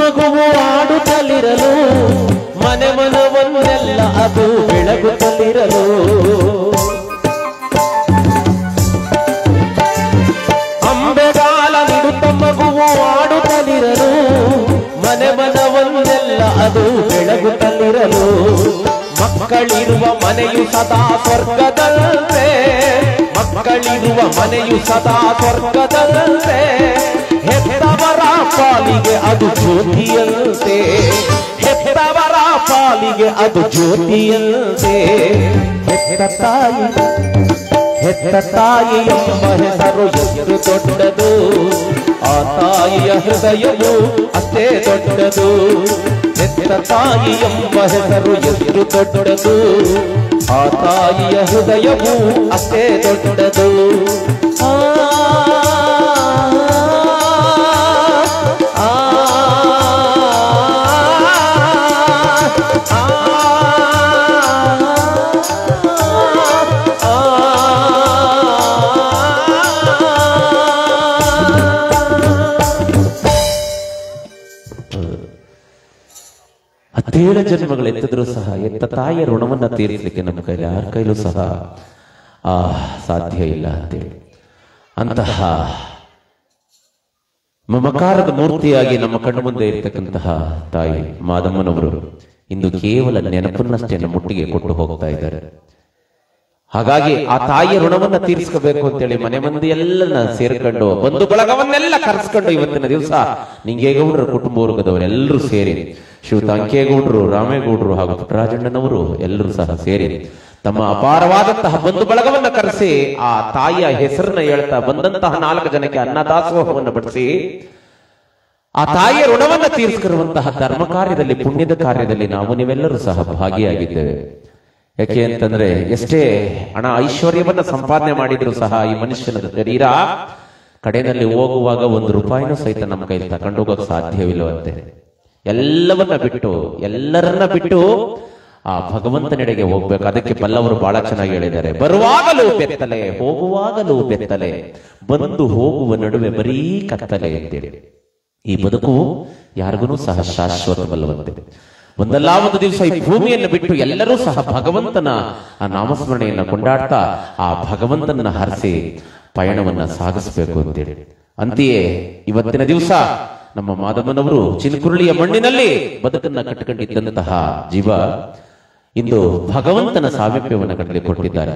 ಮಗುವು ಆಡುತ್ತಲಿರಲು ಮನೆ ಮನವನ್ನೆಲ್ಲ ಅದು ಬೆಳಗುತ್ತಲಿರಲು ಅಂಬೆಗಾಲ ನೀಡುತ್ತ ಮಗುವು ಆಡುತ್ತಲಿರಲು ಮನೆ ಮನವನ್ನೆಲ್ಲ ಅದು ಬೆಳಗುತ್ತಲಿರಲು ಮಕ್ಕಳಿರುವ ಮನೆಯು ಸದಾ ಸ್ವರ್ಗದಂತೆ ಮಕ್ಕಳಿರುವ ಮನೆಯು ಸದಾ ಸ್ವರ್ಗದಂತೆ ಹೆತ್ತವರ ಪಾಲಿಗೆ ಅದು ಜ್ಯೋತಿಯಂತೆ ಹೆತ್ತವರ ಪಾಲಿಗೆ ಅದು ಜ್ಯೋತಿಯಂತೆ ಹೆತ್ತ ತಾಯಿ ಎಂಬ ಹೆಸರು ಎಷ್ಟು ದೊಡ್ಡದು ಆ ತಾಯಿಯ ಹೃದಯವು ಅಷ್ಟೇ ದೊಡ್ಡದು ಹೆತ್ತ ತಾಯಿ ಎಂಬ ಹೆಸರು ಎಷ್ಟು ದೊಡ್ಡದು ಆ ತಾಯಿಯ ಹೃದಯವು ಅಷ್ಟೇ ದೊಡ್ಡದು ಹತ್ತೇಳು ಜನ್ಮಗಳೆತ್ತಿದ್ರೂ ಸಹ ಎತ್ತ ತಾಯಿಯ ಋಣವನ್ನ ತೀರಿಸಲಿಕ್ಕೆ ನಮ್ಮ ಕೈಲಿ ಯಾರ ಕೈಲೂ ಸಹ ಸಾಧ್ಯ ಇಲ್ಲ ಅಂತೇಳಿ ಅಂತಹ ಮಮಕಾರದ ಮೂರ್ತಿಯಾಗಿ ನಮ್ಮ ಕಣ್ಣು ಮುಂದೆ ಇರ್ತಕ್ಕಂತಹ ತಾಯಿ ಮಾದಮ್ಮನವರು ಇಂದು ಕೇವಲ ನೆನಪನ್ನಷ್ಟೇ ನಮ್ಮ ಮುಟ್ಟಿಗೆ ಕೊಟ್ಟು ಹೋಗ್ತಾ ಇದ್ದಾರೆ. ಹಾಗಾಗಿ ಆ ತಾಯಿಯ ಋಣವನ್ನ ತೀರಿಸ್ಕೋಬೇಕು ಅಂತೇಳಿ ಮನೆ ಮಂದಿ ಎಲ್ಲ ಸೇರ್ಕೊಂಡು ಬಂಧು ಬಳಗವನ್ನೆಲ್ಲ ಕರೆಸ್ಕೊಂಡು ಇವತ್ತಿನ ದಿವಸ ನಿಂಗೇಗೌಡರ ಕುಟುಂಬ ವರ್ಗದವರೆಲ್ಲರೂ ಸೇರಿ ಶಿವತಾಂಕೇಗೌಡರು, ರಾಮೇಗೌಡರು ಹಾಗೂ ಪುಟ್ಟರಾಜಣ್ಣನವರು ಎಲ್ಲರೂ ಸಹ ಸೇರಿ ತಮ್ಮ ಅಪಾರವಾದಂತಹ ಬಂಧು ಬಳಗವನ್ನ ಕರೆಸಿ ಆ ತಾಯಿಯ ಹೆಸರನ್ನ ಹೇಳ್ತಾ ಬಂದಂತಹ 4 ಜನಕ್ಕೆ ಅನ್ನದಾಸೋಹವನ್ನು ಬಡಿಸಿ ಆ ತಾಯಿಯ ಋಣವನ್ನ ತೀರಿಸಿರುವಂತಹ ಧರ್ಮ ಕಾರ್ಯದಲ್ಲಿ, ಪುಣ್ಯದ ಕಾರ್ಯದಲ್ಲಿ ನಾವು ನೀವೆಲ್ಲರೂ ಸಹ ಭಾಗಿಯಾಗಿದ್ದೇವೆ. ಯಾಕೆ ಅಂತಂದ್ರೆ ಎಷ್ಟೇ ಹಣ ಐಶ್ವರ್ಯವನ್ನ ಸಂಪಾದನೆ ಮಾಡಿದ್ರು ಸಹ ಈ ಮನುಷ್ಯನ ಶರೀರ ಕಡೆಯಲ್ಲಿ ಹೋಗುವಾಗ 1 ರೂಪಾಯಿನೂ ಸಹಿತ ನಮ್ಮ ಕೈಲಿ ತಗೊಂಡು ಹೋಗೋಕೆ ಸಾಧ್ಯವಿಲ್ಲವಂತೆ. ಎಲ್ಲವನ್ನ ಬಿಟ್ಟು, ಎಲ್ಲರನ್ನ ಬಿಟ್ಟು ಆ ಭಗವಂತನೆಡೆಗೆ ಹೋಗ್ಬೇಕು. ಅದಕ್ಕೆ ಬಲ್ಲವರು ಬಹಳ ಚೆನ್ನಾಗಿ ಹೇಳಿದ್ದಾರೆ, ಬರುವಾಗಲೂ ಬೆತ್ತಲೆ ಹೋಗುವಾಗಲೂ ಬೆತ್ತಲೆ, ಬಂದು ಹೋಗುವ ನಡುವೆ ಬರೀ ಕತ್ತಲೆ ಅಂತೇಳಿ. ಈ ಬದುಕು ಯಾರಿಗೂ ಸಹ ಶಾಶ್ವತವಲ್ಲವಂತೆ. ಒಂದಲ್ಲ ಒಂದು ದಿವಸ ಈ ಭೂಮಿಯನ್ನು ಬಿಟ್ಟು ಎಲ್ಲರೂ ಸಹ ಭಗವಂತನ ಆ ನಾಮಸ್ಮರಣೆಯನ್ನ ಕೊಂಡಾಡ್ತಾ ಆ ಭಗವಂತನ ಹರಿಸಿ ಪಯಣವನ್ನ ಸಾಗಿಸಬೇಕು ಅಂತೇಳಿ. ಅಂತೆಯೇ ಇವತ್ತಿನ ದಿವಸ ನಮ್ಮ ಮಾದಮ್ಮನವರು ಚಿನ್ಕುರುಳಿಯ ಮಣ್ಣಿನಲ್ಲಿ ಬದುಕನ್ನ ಕಟ್ಟಿಕೊಂಡಿದ್ದಂತಹ ಜೀವ ಇಂದು ಭಗವಂತನ ಸಾಮೀಪ್ಯವನ್ನು ಕಟ್ಟಲಿ ಕೊಟ್ಟಿದ್ದಾರೆ.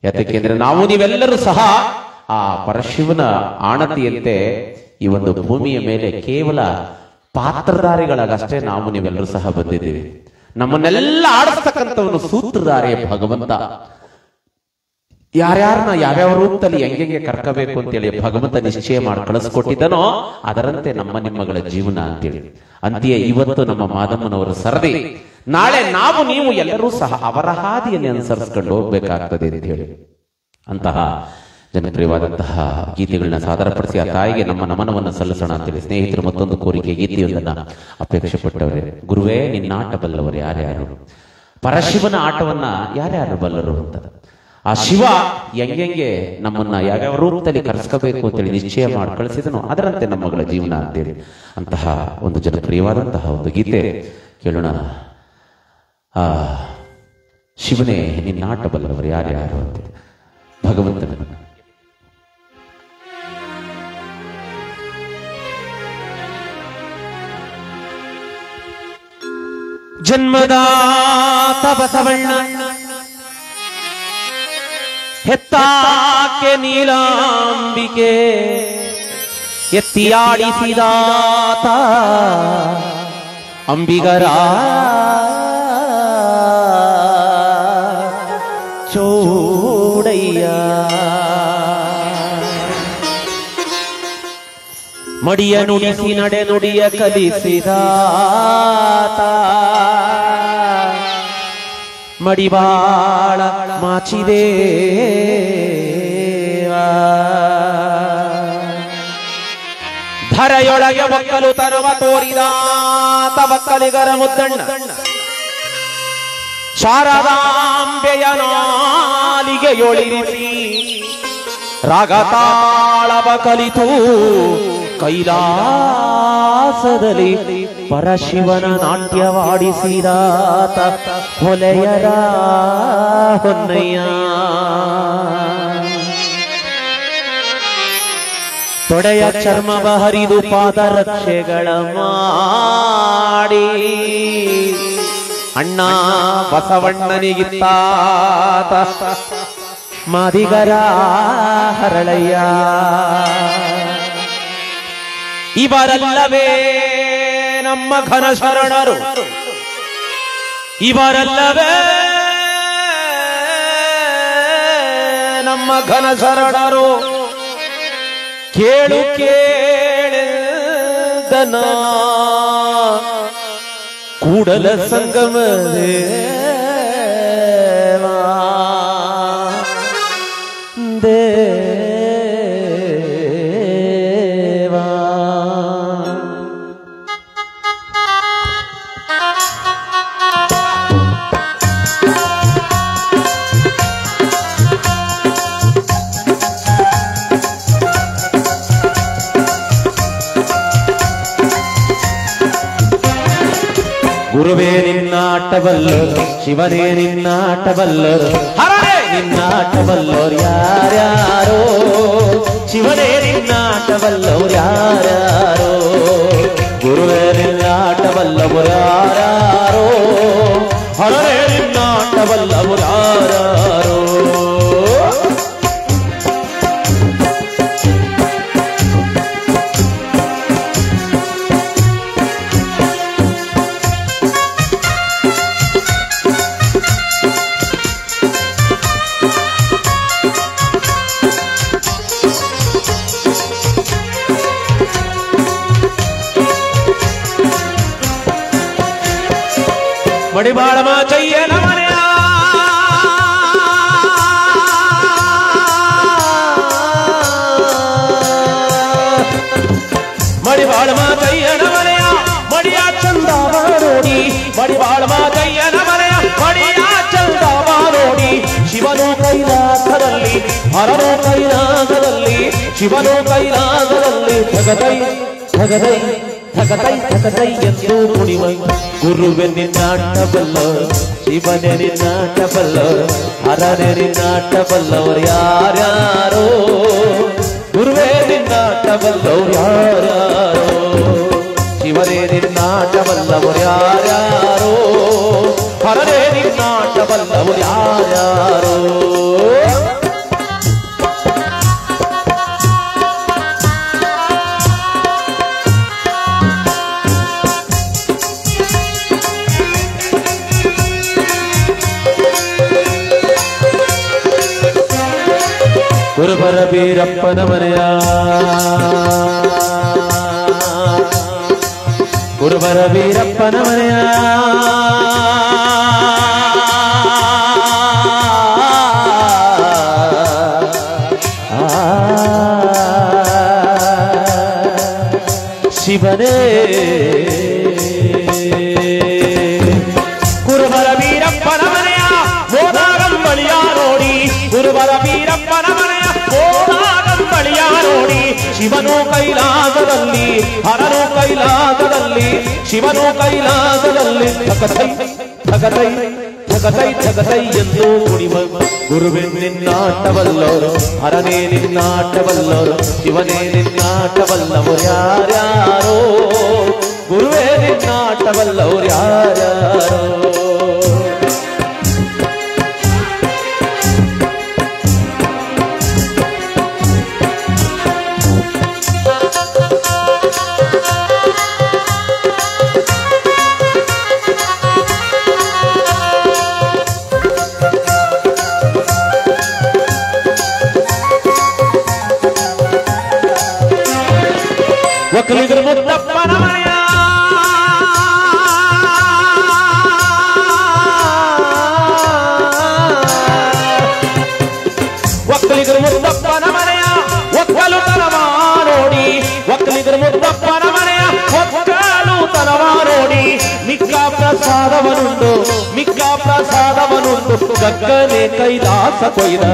ಯಾಕೆಂದ್ರೆ ನಾವು ನೀವೆಲ್ಲರೂ ಸಹ ಆ ಪರಶಿವನ ಆಣತಿಯಂತೆ ಈ ಒಂದು ಭೂಮಿಯ ಮೇಲೆ ಕೇವಲ ಪಾತ್ರಧಾರಿಗಳಾಗಷ್ಟೇ ನಾವು ನೀವೆಲ್ಲರೂ ಸಹ ಬಂದಿದ್ದೀವಿ. ನಮ್ಮನ್ನೆಲ್ಲ ಆಡಿಸ್ತಕ್ಕಂಥವನು ಸೂತ್ರಧಾರಿ ಭಗವಂತ. ಯಾರ್ಯಾರನ್ನ ಯಾವ್ಯಾವ ರೂಪದಲ್ಲಿ ಹೆಂಗೆ ಕರ್ಕಬೇಕು ಅಂತೇಳಿ ಭಗವಂತ ನಿಶ್ಚಯ ಮಾಡಿ ಕಳಿಸ್ಕೊಟ್ಟಿದ್ದನೋ ಅದರಂತೆ ನಮ್ಮ ನಿಮ್ಮಗಳ ಜೀವನ ಅಂತೇಳಿ. ಅಂತೆಯೇ ಇವತ್ತು ನಮ್ಮ ಮಾದಮ್ಮನವರ ಸರದಿ, ನಾಳೆ ನಾವು ನೀವು ಎಲ್ಲರೂ ಸಹ ಅವರ ಹಾದಿಯಲ್ಲಿ ಅನುಸರಿಸಿಕೊಂಡು ಹೋಗ್ಬೇಕಾಗ್ತದೆ ಅಂತ ಹೇಳಿ ಅಂತಹ ಜನಪ್ರಿಯವಾದಂತಹ ಗೀತೆಗಳನ್ನ ಸಾದರಪಡಿಸಿ ಆ ತಾಯಿಗೆ ನಮ್ಮ ನಮನವನ್ನು ಸಲ್ಲಿಸೋಣ ಅಂತೇಳಿ ಸ್ನೇಹಿತರು ಮತ್ತೊಂದು ಕೋರಿಕೆ ಗೀತೆಯೊಂದನ್ನ ಅಪೇಕ್ಷೆ ಪಟ್ಟವರೇ. ಗುರುವೇ, ನಿನ್ನ ಆಟ ಬಲ್ಲವರು ಯಾರ್ಯಾರು, ಪರಶಿವನ ಆಟವನ್ನ ಯಾರ್ಯಾರು ಬಲ್ಲರು ಅಂತ. ಆ ಶಿವ ಹೆಂಗೆ ನಮ್ಮನ್ನ ಯಾವ್ಯಾವ ರೂಪದಲ್ಲಿ ಕರೆಸ್ಕೋಬೇಕು ಅಂತೇಳಿ ನಿಶ್ಚಯ ಮಾಡಿ ಕಳಿಸಿದನು, ಅದರಂತೆ ನಮ್ಮಗಳ ಜೀವನ ಅಂತೇಳಿ ಅಂತಹ ಒಂದು ಜನಪ್ರಿಯವಾದಂತಹ ಒಂದು ಗೀತೆ ಕೇಳೋಣ. ಆ ಶಿವನೇ ನಿನ್ನ ಆಟ ಬಲ್ಲವರು ಯಾರ್ಯಾರು ಅಂತೇಳಿ ಭಗವಂತನ ಜನ್ಮದಾತ ಬಸವಣ್ಣ ಹೆತ್ತಾಕೆ ನೀಲಾಂಬಿಕೆ ಎತ್ತಿಯಾಡಿಸಿದಾತ ಅಂಬಿಗರ ಚೋಡಯ್ಯ ಮಡಿಯ ನುಡಿಸಿ ನಡೆ ನುಡಿಯ ಕಲಿಸಿದಾತ ಮಡಿವಾಳ ಮಾಚಿದೆ ಧರೆಯೊಳಗೆ ಮಕ್ಕಳು ತರುವ ತೋರಿದಾತ ಮಕ್ಕಳಿಗರ ಮುದ್ದಣ್ಣ ಶಾರದಾಂಬೆಯ ನಾಲಿಗೆಯೊಳಿರಿಸಿ ರಾಗತಾಳವ ಕಲಿತು ಕೈಲಾಸದಲ್ಲಿ ಪರಶಿವನ ನಾಟ್ಯವಾಡಿಸಿದಾತ ಹೊಲೆಯರ ಹೊನ್ನಯ್ಯ. ತೊಡೆಯ ಚರ್ಮವ ಹರಿದು ಪಾದರಕ್ಷೆಗಳ ಮಾಡಿ ಅಣ್ಣ ಬಸವಣ್ಣನಿಗಿತ್ತಾತ ಮಾದಿಗರ ಹರಳಯ್ಯ. ಇವರಲ್ಲವೇ ನಮ್ಮ ಘನ ಶರಣರು, ಇವರಲ್ಲವೇ ನಮ್ಮ ಘನ ಶರಣರು. ಕೇಳು ಕೇಳಿದನ ಕೂಡಲ ಸಂಗಮ ದೇವಾ. ಗುರುವೇ ನಿನ್ನಾಟಬಲ್ಲರು, ಶಿವನೇ ನಿನ್ನಾಟಬಲ್ಲರು, ಹರೇ ನಿನ್ನಾಟಬಲ್ಲರು ಯಾರ್ಯಾರೋ. ಶಿವನೇ ನಿನ್ನಾಟಬಲ್ಲವರು ಯಾರ್ಯಾರೋ, ಗುರುವೇ ನಿನ್ನಾಟಬಲ್ಲವರು ಯಾರ್ಯಾರೋ, ಹರೇ ನಿನ್ನಾಟಬಲ್ಲವರು ಯಾರ್ಯಾರೋ. ಮಡಿವಾಳ ಮಾಚಯ್ಯನ ಮನೆಯ ಮಡಿವಾಳ ಮಾಚಯ್ಯನ ಮನೆಯ ಮಡಿಯ ಚಂದವ ನೋಡಿ, ಮಡಿವಾಳ ಮಾಚಯ್ಯನ ಮನೆಯ ಮಡಿಯ ಚಂದವ ನೋಡಿ. ಶಿವನು ಕೈಲಾಸದಲ್ಲಿ, ಹರನು ಕೈಲಾಸದಲ್ಲಿ, ಶಿವನು ಕೈಲಾಸದಲ್ಲಿ ಜಗದೈ ಜಗದೈ ಜಗದೈ ಜಗದೈ ಎಂದು ಕುಣಿವ. ಗುರುವೆ ನಿನ್ನಾಟಬಲ್ಲವರು, ಶಿವನೇ ನಿನ್ನಾಟಬಲ್ಲವರು, ಹರನೇ ನಿನ್ನಾಟಬಲ್ಲವರು ಯಾರ್ಯಾರೋ. ಗುರುವೇ ನಿನ್ನಾಟಬಲ್ಲವರು ಯಾರ್ಯಾರೋ, ಶಿವನೇ ನಿನ್ನಾಟಬಲ್ಲವರು ಯಾರ್ಯಾರೋ, ಹರನೇ ನಿನ್ನಾಟಬಲ್ಲವರು ಯಾರ್ಯಾರೋ. ಗುರುಬರ ಬೀರಪ್ಪನ ಮನೆಯ, ಗುರುಬರ ಬೀರಪ್ಪನ ಮನೆಯ ಶಿವನೇ. ಗುರುಬರ ಬೀರಪ್ಪನ ಮನೆಯ ಮೋದಾಗಂಬಳಿಯ ನೋಡಿ, ಗುರುಬರ ಬೀರಪ್ಪನ ಮನೆಯ ಮೋದಾಗಂಬಳಿಯ ನೋಡಿ. ಶಿವನು ಕೈಲಾಸದಲ್ಲಿ, ಹರನು ಕೈಲಾಸದಲ್ಲಿ, ಶಿವನು ಕೈಲಾಸದಲ್ಲಿ ಜಗದೈ ಜಗದೈ ಜಗದೈ ಜಗದೈ ಎಂದು ಕುಣಿವ. ಗುರುವೇ ನಿನ್ನಾಟಬಲ್ಲವರು, ಹರನೇ ನಿನ್ನಾಟಬಲ್ಲವರು, ಶಿವನೇ ನಿನ್ನಾಟಬಲ್ಲವರು ಯಾರ್ಯಾರೋ. ಗುರುವೇ ನಿನ್ನಾಟಬಲ್ಲವರು ಯಾರ್ಯಾರೋ. ಒಕ್ಕಲಿಗರ ಮುದ್ದಪ್ಪನ ಮನೆಯ, ಒಕ್ಕಲಿಗರ ಮುದ್ದಪ್ಪನ ಮನೆಯ ಒಕ್ಕಲುತನವ ನೋಡಿ, ಒಕ್ಕಲಿಗರ ಮುದ್ದಪ್ಪನ ಮನೆಯ ಒಕ್ಕಲುತನವ ನೋಡಿ. ಮಿಕ್ಕ ಪ್ರಸಾದವನುಂಟು, ಮಿಕ್ಕ ಪ್ರಸಾದವನುಂಟು, ಗಕ್ಕನೆ ಕೈಲಾಸ ಕೊಯ್ದ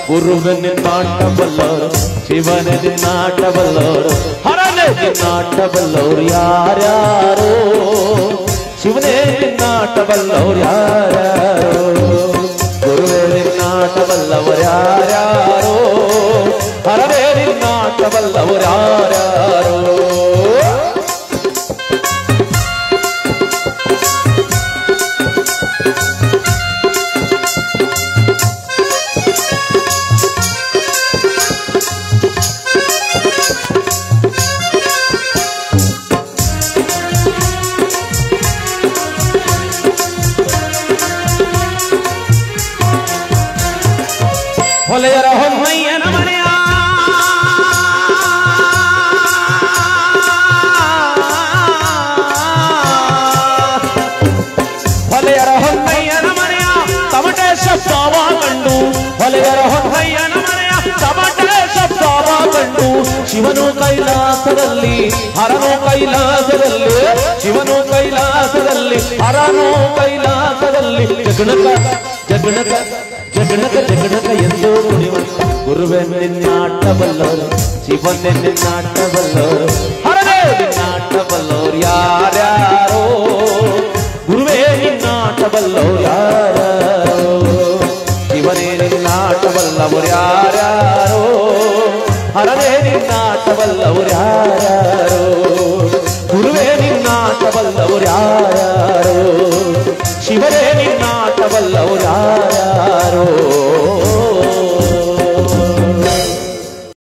ಗುರುವೆ ನಿನ್ನಾಟಬಲ್ಲವರು ಶಿವನೇ ನಿನ್ನಾಟಬಲ್ಲವರು ಹರನೇ ನಿನ್ನಾಟಬಲ್ಲವರು ಯಾರ್ಯಾರೋ ಶಿವನೇ ನಿನ್ನಾಟಬಲ್ಲವರು ಯಾರ್ಯಾರೋ ಗುರುವೇ ನಿನ್ನಾಟಬಲ್ಲವರು ಯಾರ್ಯಾರೋ ಹರನೇ ನಿನ್ನಾಟಬಲ್ಲವರು ಯಾರ್ಯಾರೋ ಹೊಲೆಯರ ಹೊಮ್ಮಯ್ಯನ ಮನೆಯ ಹೊಲೆಯರ ಹೊಮ್ಮಯ್ಯನ ಮನೆಯ ತಮಟೆ ಶಬ್ದವ ಕಂಡು ಹೊಲೆಯರ ಹೊಮ್ಮಯ್ಯನ ಮನೆಯ ತಮಟೆ ಶಬ್ದವ ಕಂಡು ಶಿವನು ಕೈಲಾಸದಲ್ಲಿ ಹರನು ಕೈಲಾಸದಲ್ಲಿ ಶಿವನು ಕೈಲಾಸದಲ್ಲಿ ಹರನು ಕೈಲಾಸದಲ್ಲಿ ಜಗಣಕ ಜಗಣಕ ಜಗಣಕ ಜಗಣಕ ಎಂದು ಕುಣಿವಂತ ಗುರುವೇ ನಿನ್ನಾಟಬಲ್ಲವರು ಶಿವನೇ ನಿನ್ನಾಟಬಲ್ಲವರು ಹರನೇ ನಿನ್ನಾಟಬಲ್ಲವರು ಯಾರ್ಯಾರೋ ಗುರುವೇ ನಿನ್ನಾಟಬಲ್ಲವರು ಯಾರ್ಯಾರೋ ಶಿವನೇ ನಿನ್ನಾಟಬಲ್ಲವರು ಯಾರ್ಯಾರೋ ಹರನೇ ನಿನ್ನಾಟಬಲ್ಲವರು ಯಾರ್ಯಾರೋ